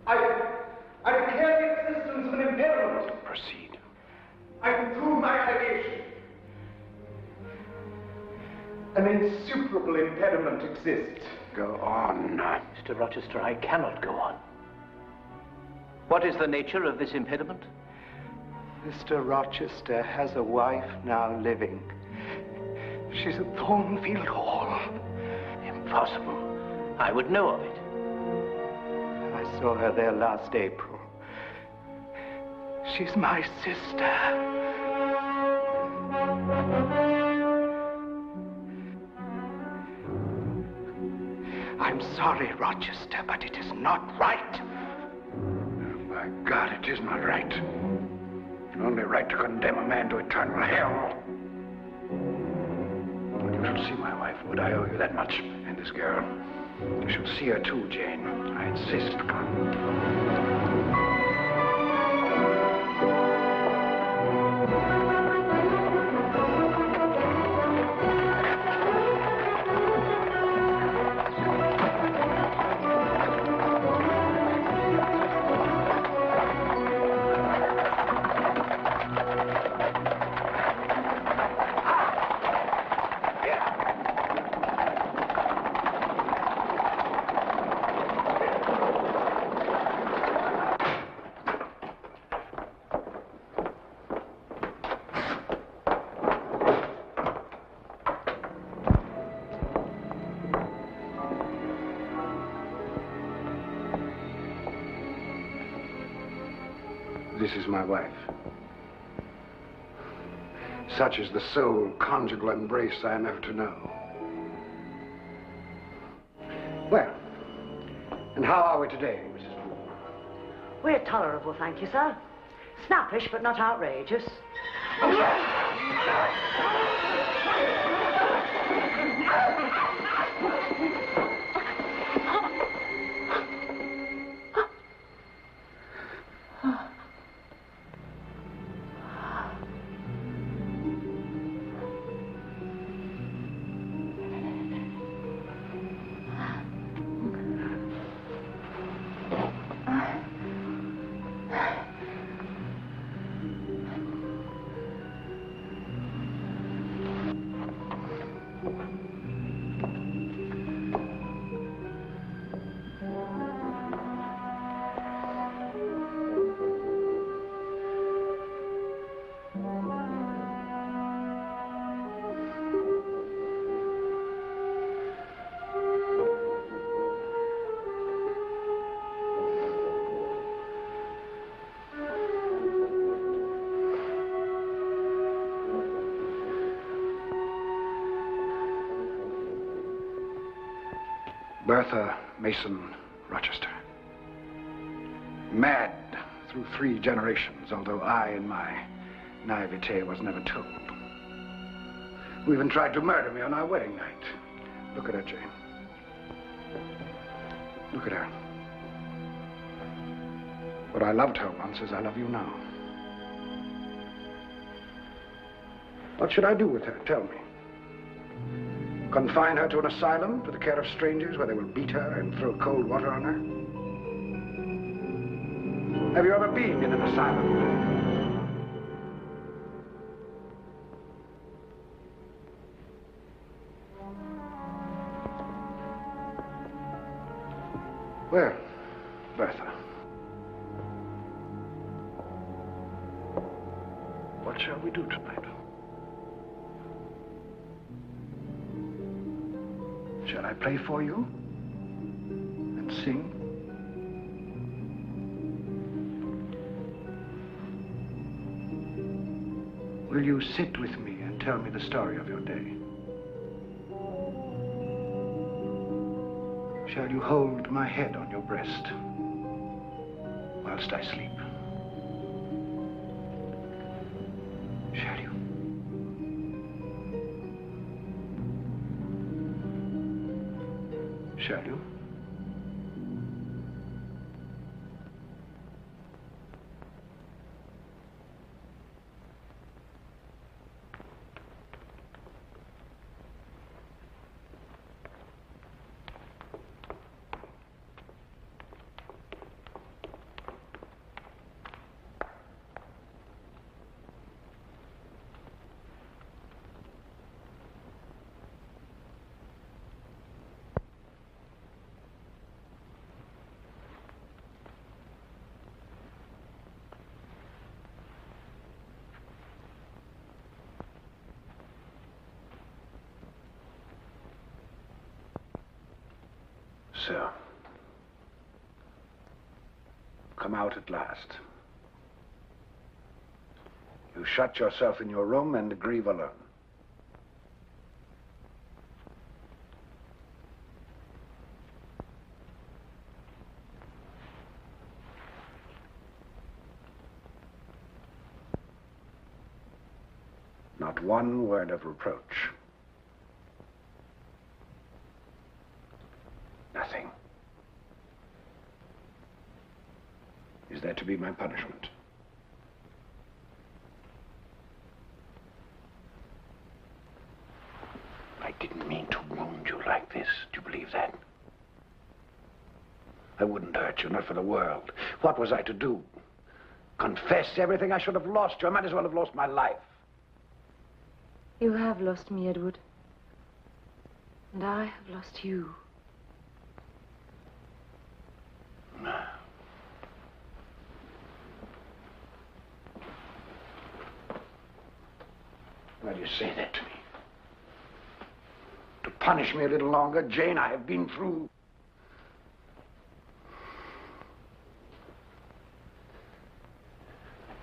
I declare the existence of an impediment. Proceed. I can prove my allegation. An insuperable impediment exists. Go on. Mr. Rochester, I cannot go on. What is the nature of this impediment? Mr. Rochester has a wife now living. She's at Thornfield Hall. Impossible. I would know of it. I saw her there last April. She's my sister. I'm sorry, Rochester, but it is not right. By God, it is not right. Only right to condemn a man to eternal hell. You should see my wife. Would I owe you that much? And this girl. You should see her too, Jane. I insist. Come. This is my wife. Such is the sole conjugal embrace I am ever to know. Well, and how are we today, Mrs. Moore? We're tolerable, thank you, sir. Snappish, but not outrageous. Bertha Mason Rochester. Mad through 3 generations, although I, in my naivete, was never told. Who even tried to murder me on our wedding night. Look at her, Jane. Look at her. What I loved her once as I love you now. What should I do with her? Tell me. Confine her to an asylum for the care of strangers where they will beat her and throw cold water on her? Have you ever been in an asylum? Well, Bertha, what shall we do tonight? Shall I play for you and sing? Will you sit with me and tell me the story of your day? Shall you hold my head on your breast whilst I sleep? Shall you? Shall you? So, come out at last. You shut yourself in your room and grieve alone. Not one word of reproach. Nothing. Is that to be my punishment? I didn't mean to wound you like this. Do you believe that? I wouldn't hurt you, not for the world. What was I to do? Confess everything? I should have lost you. I might as well have lost my life. You have lost me, Edward. And I have lost you. Why do you say that to me? To punish me a little longer? Jane, I have been through.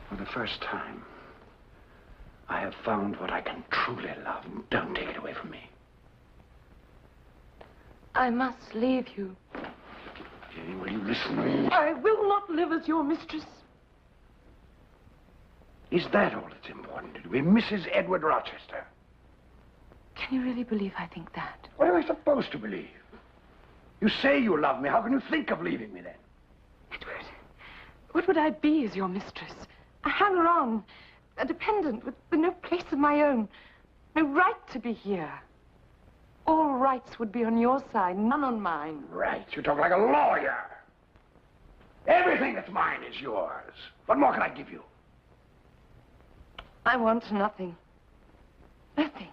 For the first time, I have found what I can truly love. Don't take it away from me. I must leave you. Jane, will you listen to me? I will not live as your mistress. Is that all that's important to be Mrs. Edward Rochester? Can you really believe I think that? What am I supposed to believe? You say you love me. How can you think of leaving me then? Edward, what would I be as your mistress? A hanger-on, a dependent with no place of my own, no right to be here. All rights would be on your side, none on mine. Right. You talk like a lawyer. Everything that's mine is yours. What more can I give you? I want nothing. Nothing.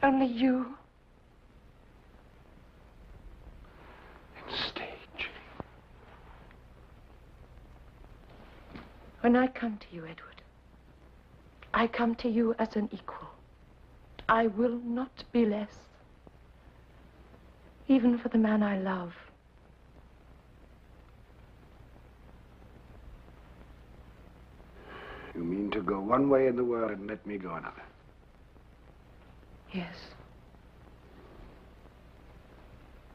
Only you. Stay, Jane. When I come to you, Edward, I come to you as an equal. I will not be less, even for the man I love. You mean to go one way in the world and let me go another? Yes.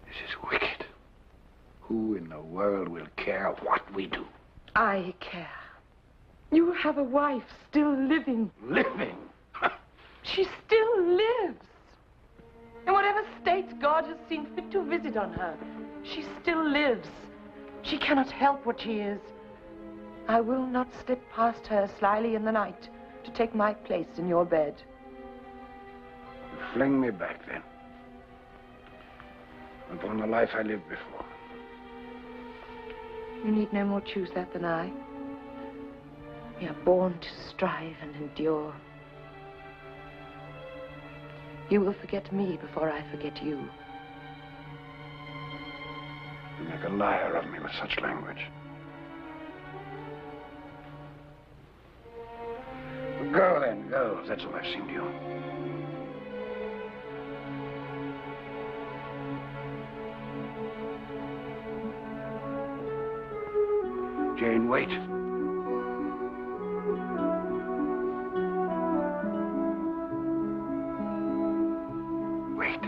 This is wicked. Who in the world will care what we do? I care. You have a wife still living. Living? She still lives. In whatever state God has seen fit to visit on her, she still lives. She cannot help what she is. I will not slip past her slyly in the night to take my place in your bed. You fling me back, then, upon the life I lived before. You need no more choose that than I. We are born to strive and endure. You will forget me before I forget you. You make a liar of me with such language. Well, go then, go. That's all I've seen to you. Jane, wait. Wait.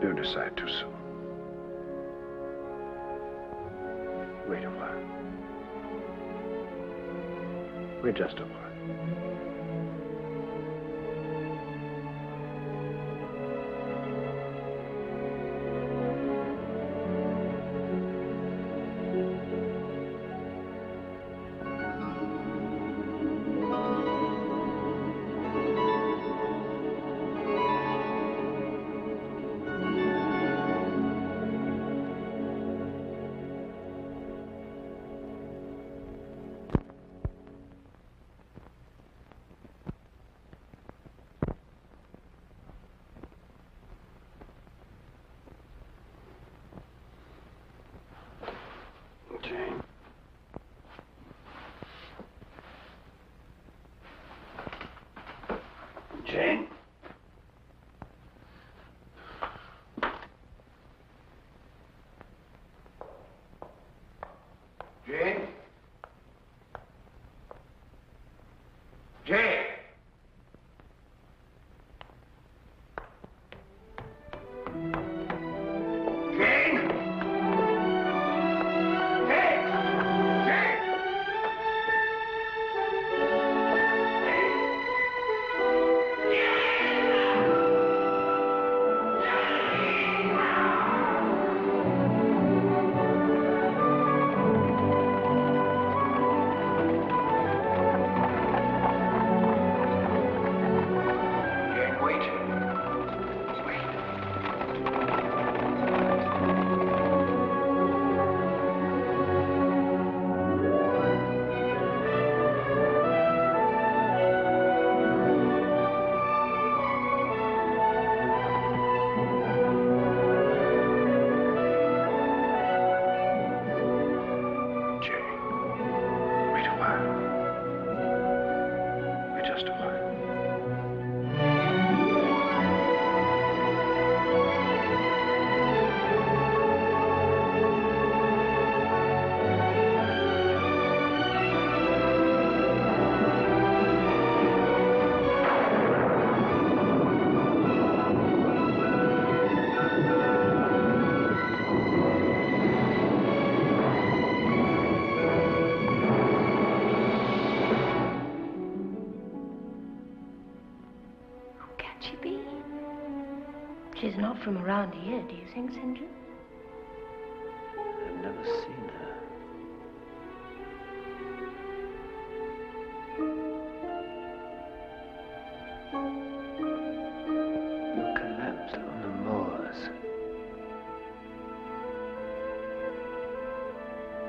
Don't decide too soon. Wait a while. Wait just a while. She's not from around here, do you think, St. John? I've never seen her. You collapsed on the moors.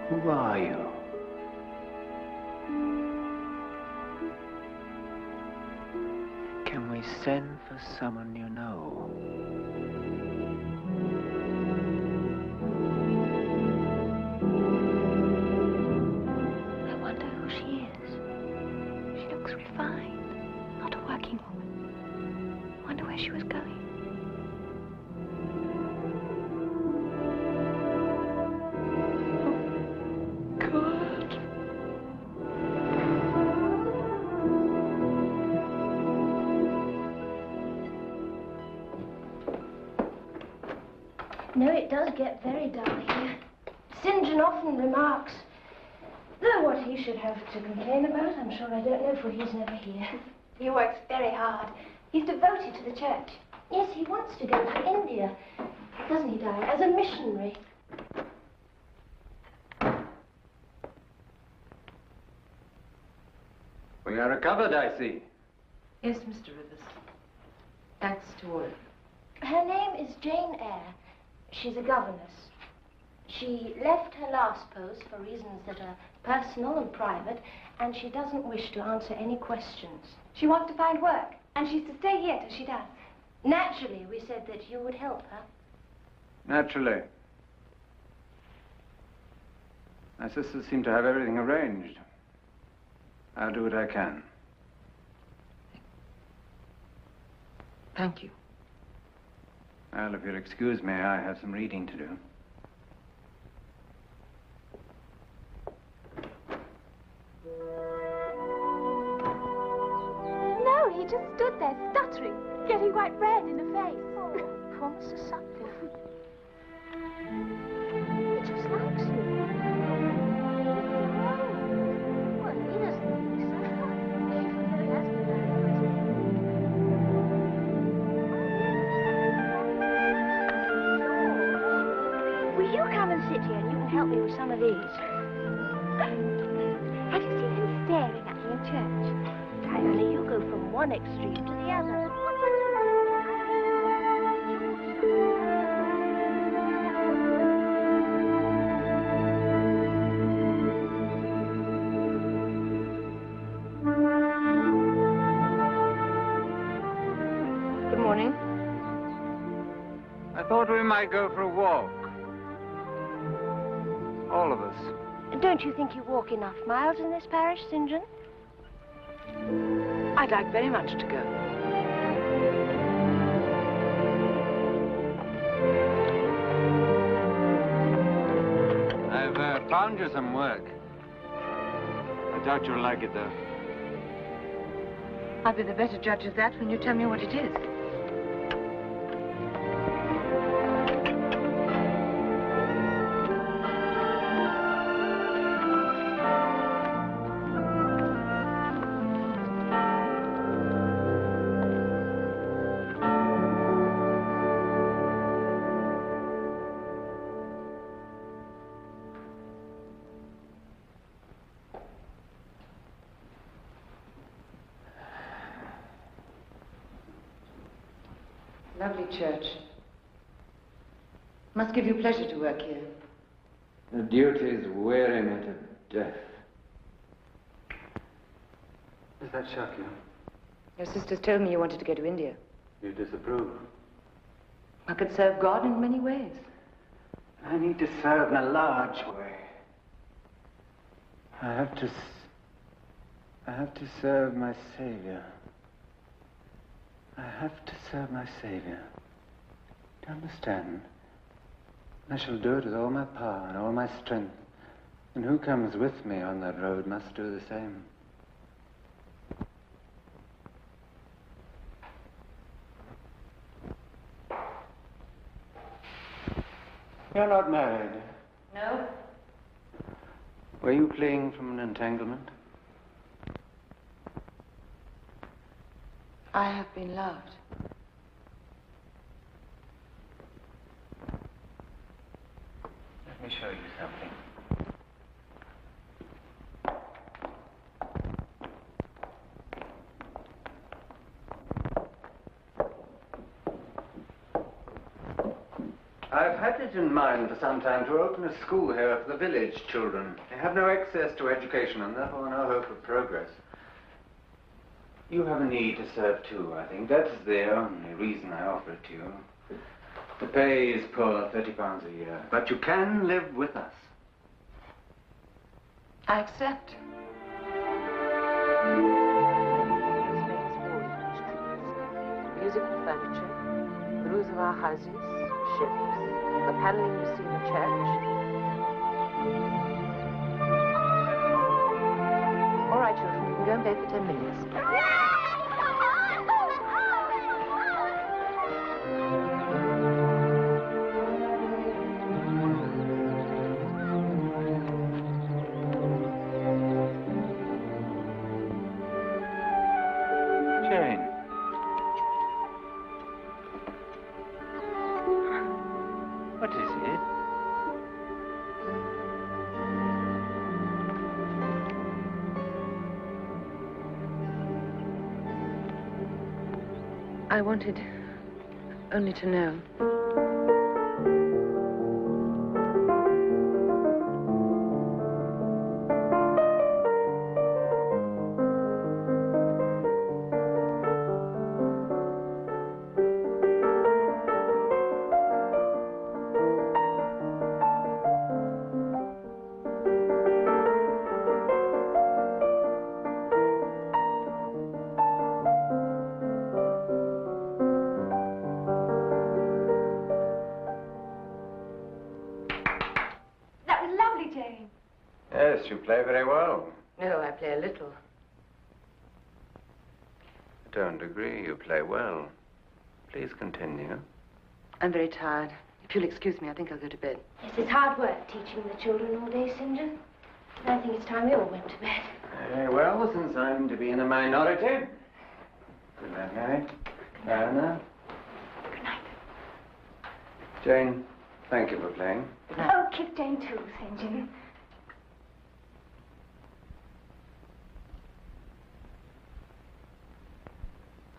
Who are you? Can we send for someone you know? I wonder who she is. She looks refined, not a working woman. I wonder where she was going. No, it does get very dull here. St. John often remarks, though what he should have to complain about, I'm sure I don't know, for he's never here. He works very hard. He's devoted to the church. Yes, he wants to go to India, doesn't he, Di, as a missionary. We are recovered, I see. Yes, Mr. Rivers. Thanks to all of you. Her name is Jane Eyre. She's a governess. She left her last post for reasons that are personal and private, and she doesn't wish to answer any questions. She wants to find work, and she's to stay here till she does. Naturally, we said that you would help her. Naturally. My sisters seem to have everything arranged. I'll do what I can. Thank you. Well, if you'll excuse me, I have some reading to do. No, he just stood there stuttering, getting quite red in the face. Oh, poor Mr. Sutcliffe. He just likes you. Well, he doesn't think so. He hasn't very Will you come and sit here and you can help me with some of these? Have you seen him staring at me in church? Diana, you go from one extreme to the other. Good morning. I thought we might go for a walk. All of us. Don't you think you walk enough miles in this parish, St. John? I'd like very much to go. I've found you some work. I doubt you'll like it, though. I'll be the better judge of that when you tell me what it is. Lovely church. Must give you pleasure to work here. The duties weary me to death. Does that shock you? Your sisters told me you wanted to go to India. You disapprove? I could serve God in many ways. I need to serve in a large way. I have to serve my Savior. I have to serve my Savior. Do you understand? I shall do it with all my power and all my strength. And who comes with me on that road must do the same. You're not married. No. Were you fleeing from an entanglement? I have been loved. show you something. I've had it in mind for some time to open a school here for the village children. They have no access to education and therefore no hope of progress. You have a need to serve too, I think. That's the only reason I offer it to you. The pay is poor, £30 a year, but you can live with us. I accept. Music and furniture, the roofs of our houses, ships, the paneling you see in the church. All right, children, you can go and play for 10 minutes. Jane. What is it? I wanted only to know. Yes, you play very well. No, I play a little. I don't agree. You play well. Please continue. I'm very tired. If you'll excuse me, I think I'll go to bed. Yes, it's hard work teaching the children all day, St. John. And I think it's time we all went to bed. Very well, since I'm to be in a minority. Good night, Mary. Diana. Good night. Jane, thank you for playing. Oh, kiss Jane too, St. John.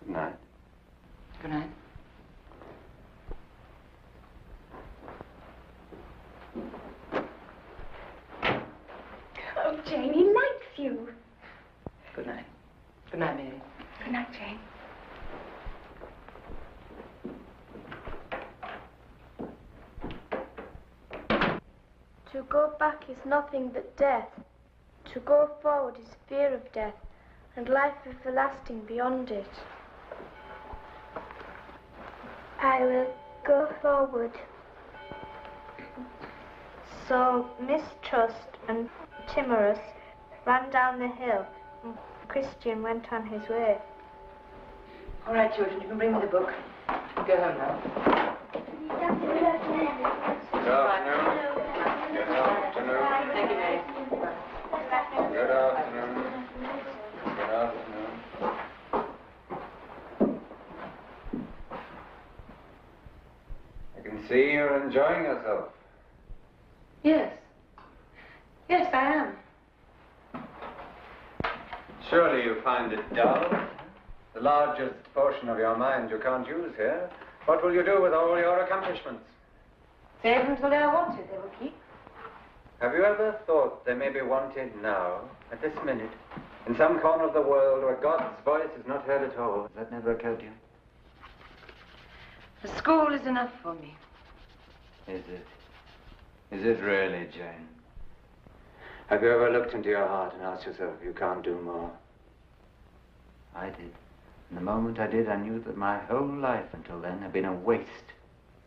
Good night. Good night. Oh, Jane, he likes you. Good night. Good night, Mary. Good night, Jane. To go back is nothing but death. To go forward is fear of death, and life everlasting beyond it. I will go forward. So Mistrust and Timorous ran down the hill, and Christian went on his way. All right, children, you can bring me the book. Go home now. Good afternoon. Good afternoon. Thank you, Mary. Good afternoon. Good afternoon. I can see you're enjoying yourself. Yes. Yes, I am. Surely you find it dull. The largest portion of your mind you can't use here. What will you do with all your accomplishments? Save them till they are wanted. They will keep. Have you ever thought they may be wanted now, at this minute, in some corner of the world where God's voice is not heard at all? Has that never occurred to you? The school is enough for me. Is it? Is it really, Jane? Have you ever looked into your heart and asked yourself if you can't do more? I did. And the moment I did, I knew that my whole life until then had been a waste,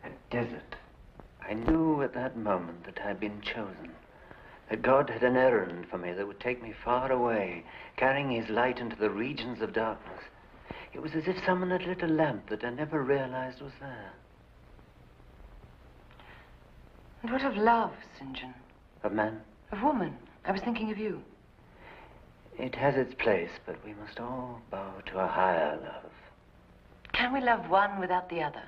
a desert. I knew at that moment that I had been chosen, that God had an errand for me that would take me far away, carrying his light into the regions of darkness. It was as if someone had lit a lamp that I never realized was there. And what of love, St. John? Of man? Of woman. I was thinking of you. It has its place, but we must all bow to a higher love. Can we love one without the other?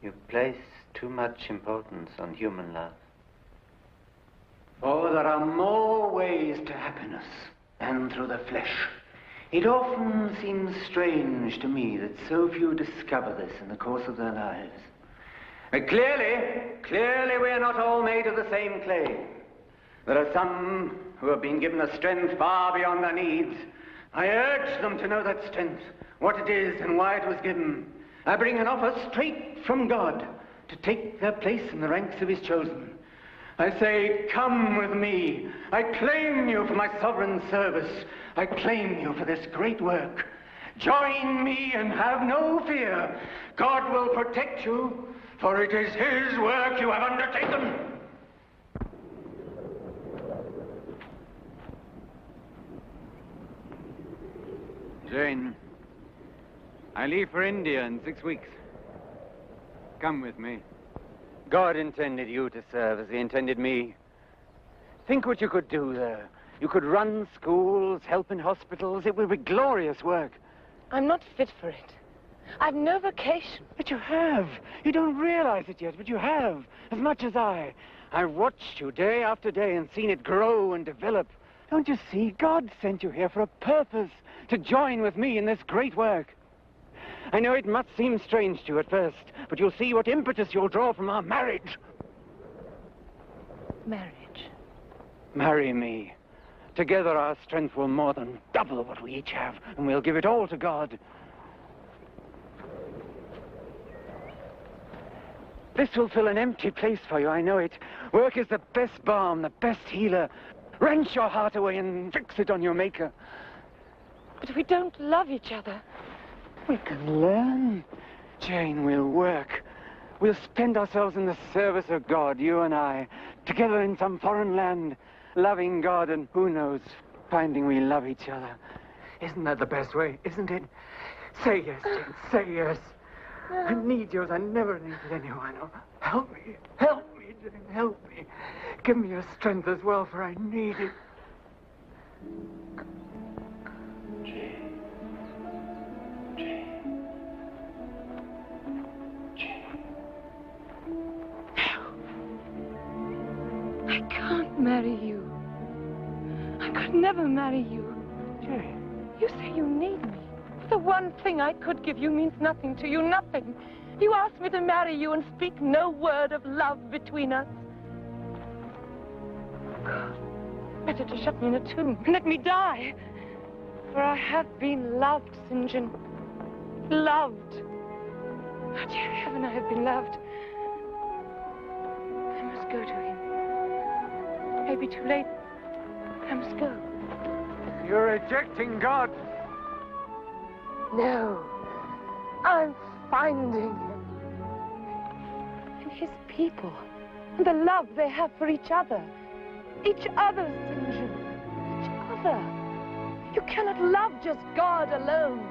You place too much importance on human love. Oh, there are more ways to happiness than through the flesh. It often seems strange to me that so few discover this in the course of their lives. But clearly we are not all made of the same clay. There are some who have been given a strength far beyond their needs. I urge them to know that strength, what it is and why it was given. I bring an offer straight from God to take their place in the ranks of his chosen. I say, come with me. I claim you for my sovereign service. I claim you for this great work. Join me and have no fear. God will protect you, for it is his work you have undertaken. Jane, I leave for India in 6 weeks. Come with me. God intended you to serve as he intended me. Think what you could do there. You could run schools, help in hospitals. It will be glorious work. I'm not fit for it. I've no vocation. But you have. You don't realize it yet, but you have. As much as I. I've watched you day after day and seen it grow and develop. Don't you see? God sent you here for a purpose, to join with me in this great work. I know it must seem strange to you at first, but you'll see what impetus you'll draw from our marriage. Marriage? Marry me. Together our strength will more than double what we each have, and we'll give it all to God. This will fill an empty place for you, I know it. Work is the best balm, the best healer. Wrench your heart away and fix it on your Maker. But we don't love each other. We can learn. Jane, we'll work. We'll spend ourselves in the service of God, you and I, together in some foreign land, loving God and, who knows, finding we love each other. Isn't that the best way, isn't it? Say yes, Jane, say yes. I need you as I never needed anyone. Oh, help me, Jane, help me. Give me your strength as well, for I need it. I can't marry you. I could never marry you. Jane. You say you need me. The one thing I could give you means nothing to you, nothing. You asked me to marry you and speak no word of love between us. God, better to shut me in a tomb and let me die. For I have been loved, St. John. Loved. Oh, dear heaven, I have been loved. I must go to him. It may be too late. I must go. You're rejecting God. No. I'm finding him. And his people. And the love they have for each other. Each other, St. John. Each other. You cannot love just God alone.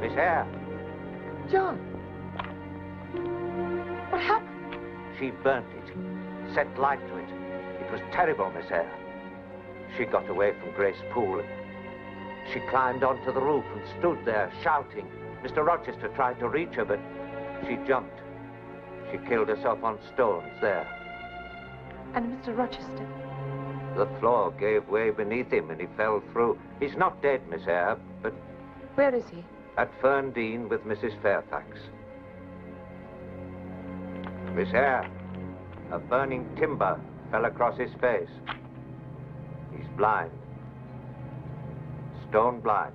Miss Eyre. John. What happened? She burnt it, set light to it. It was terrible, Miss Eyre. She got away from Grace Poole. She climbed onto the roof and stood there shouting. Mr. Rochester tried to reach her, but she jumped. She killed herself on stones there. And Mr. Rochester? The floor gave way beneath him and he fell through. He's not dead, Miss Eyre, but... Where is he? At Ferndean with Mrs. Fairfax. Miss Eyre, a burning timber fell across his face. He's blind. Stone blind.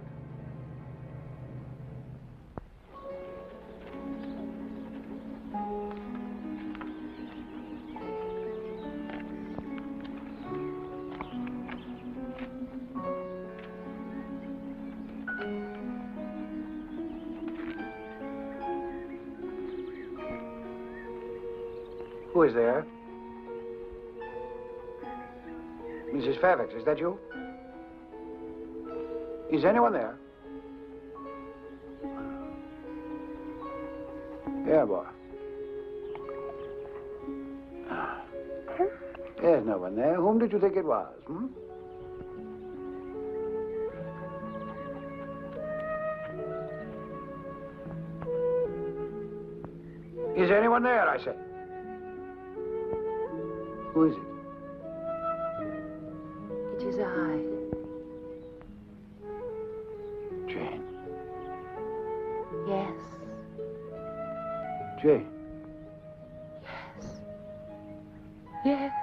Who is there? Mrs. Fairfax, is that you? Is anyone there? Yeah, boy. There's no one there. Whom did you think it was, hmm? Is anyone there, I say? Who is it? It is I. Jane. Yes. Jane. Yes. Yes.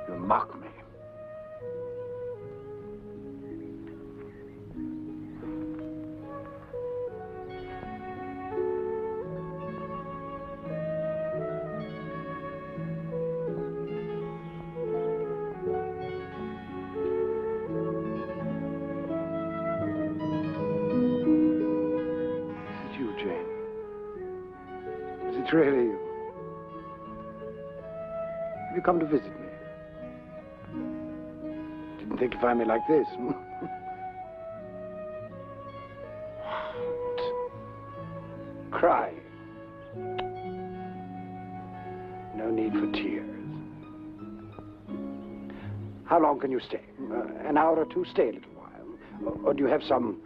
You mock me. It's really you. Have you come to visit me? Didn't think you'd find me like this. Crying. No need for tears. How long can you stay? An hour or two? Stay a little while. Or do you have some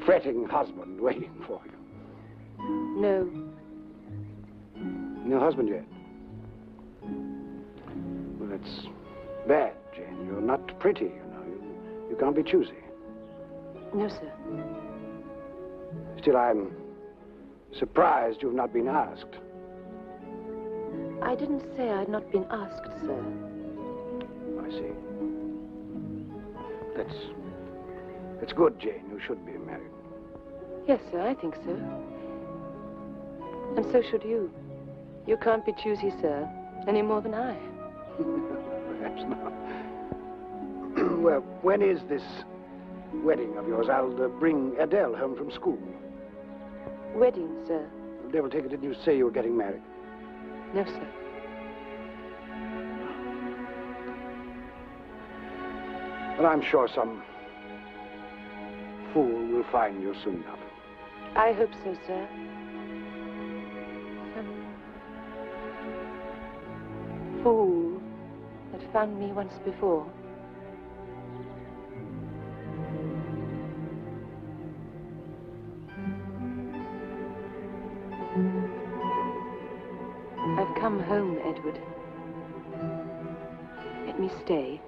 fretting husband waiting for you? No. No husband yet? Well, that's bad, Jane. You're not pretty, you know. You can't be choosy. No, sir. Still, I'm surprised you've not been asked. I didn't say I'd not been asked, sir. I see. That's good, Jane. You should be married. Yes, sir, I think so. And so should you. You can't be choosy, sir, any more than I. Perhaps not. Well, when is this wedding of yours? I'll bring Adele home from school. Wedding, sir? The devil take it, didn't you say you were getting married? No, sir. Well, I'm sure some fool will find you soon enough. I hope so, sir. Fool that found me once before. I've come home, Edward. Let me stay.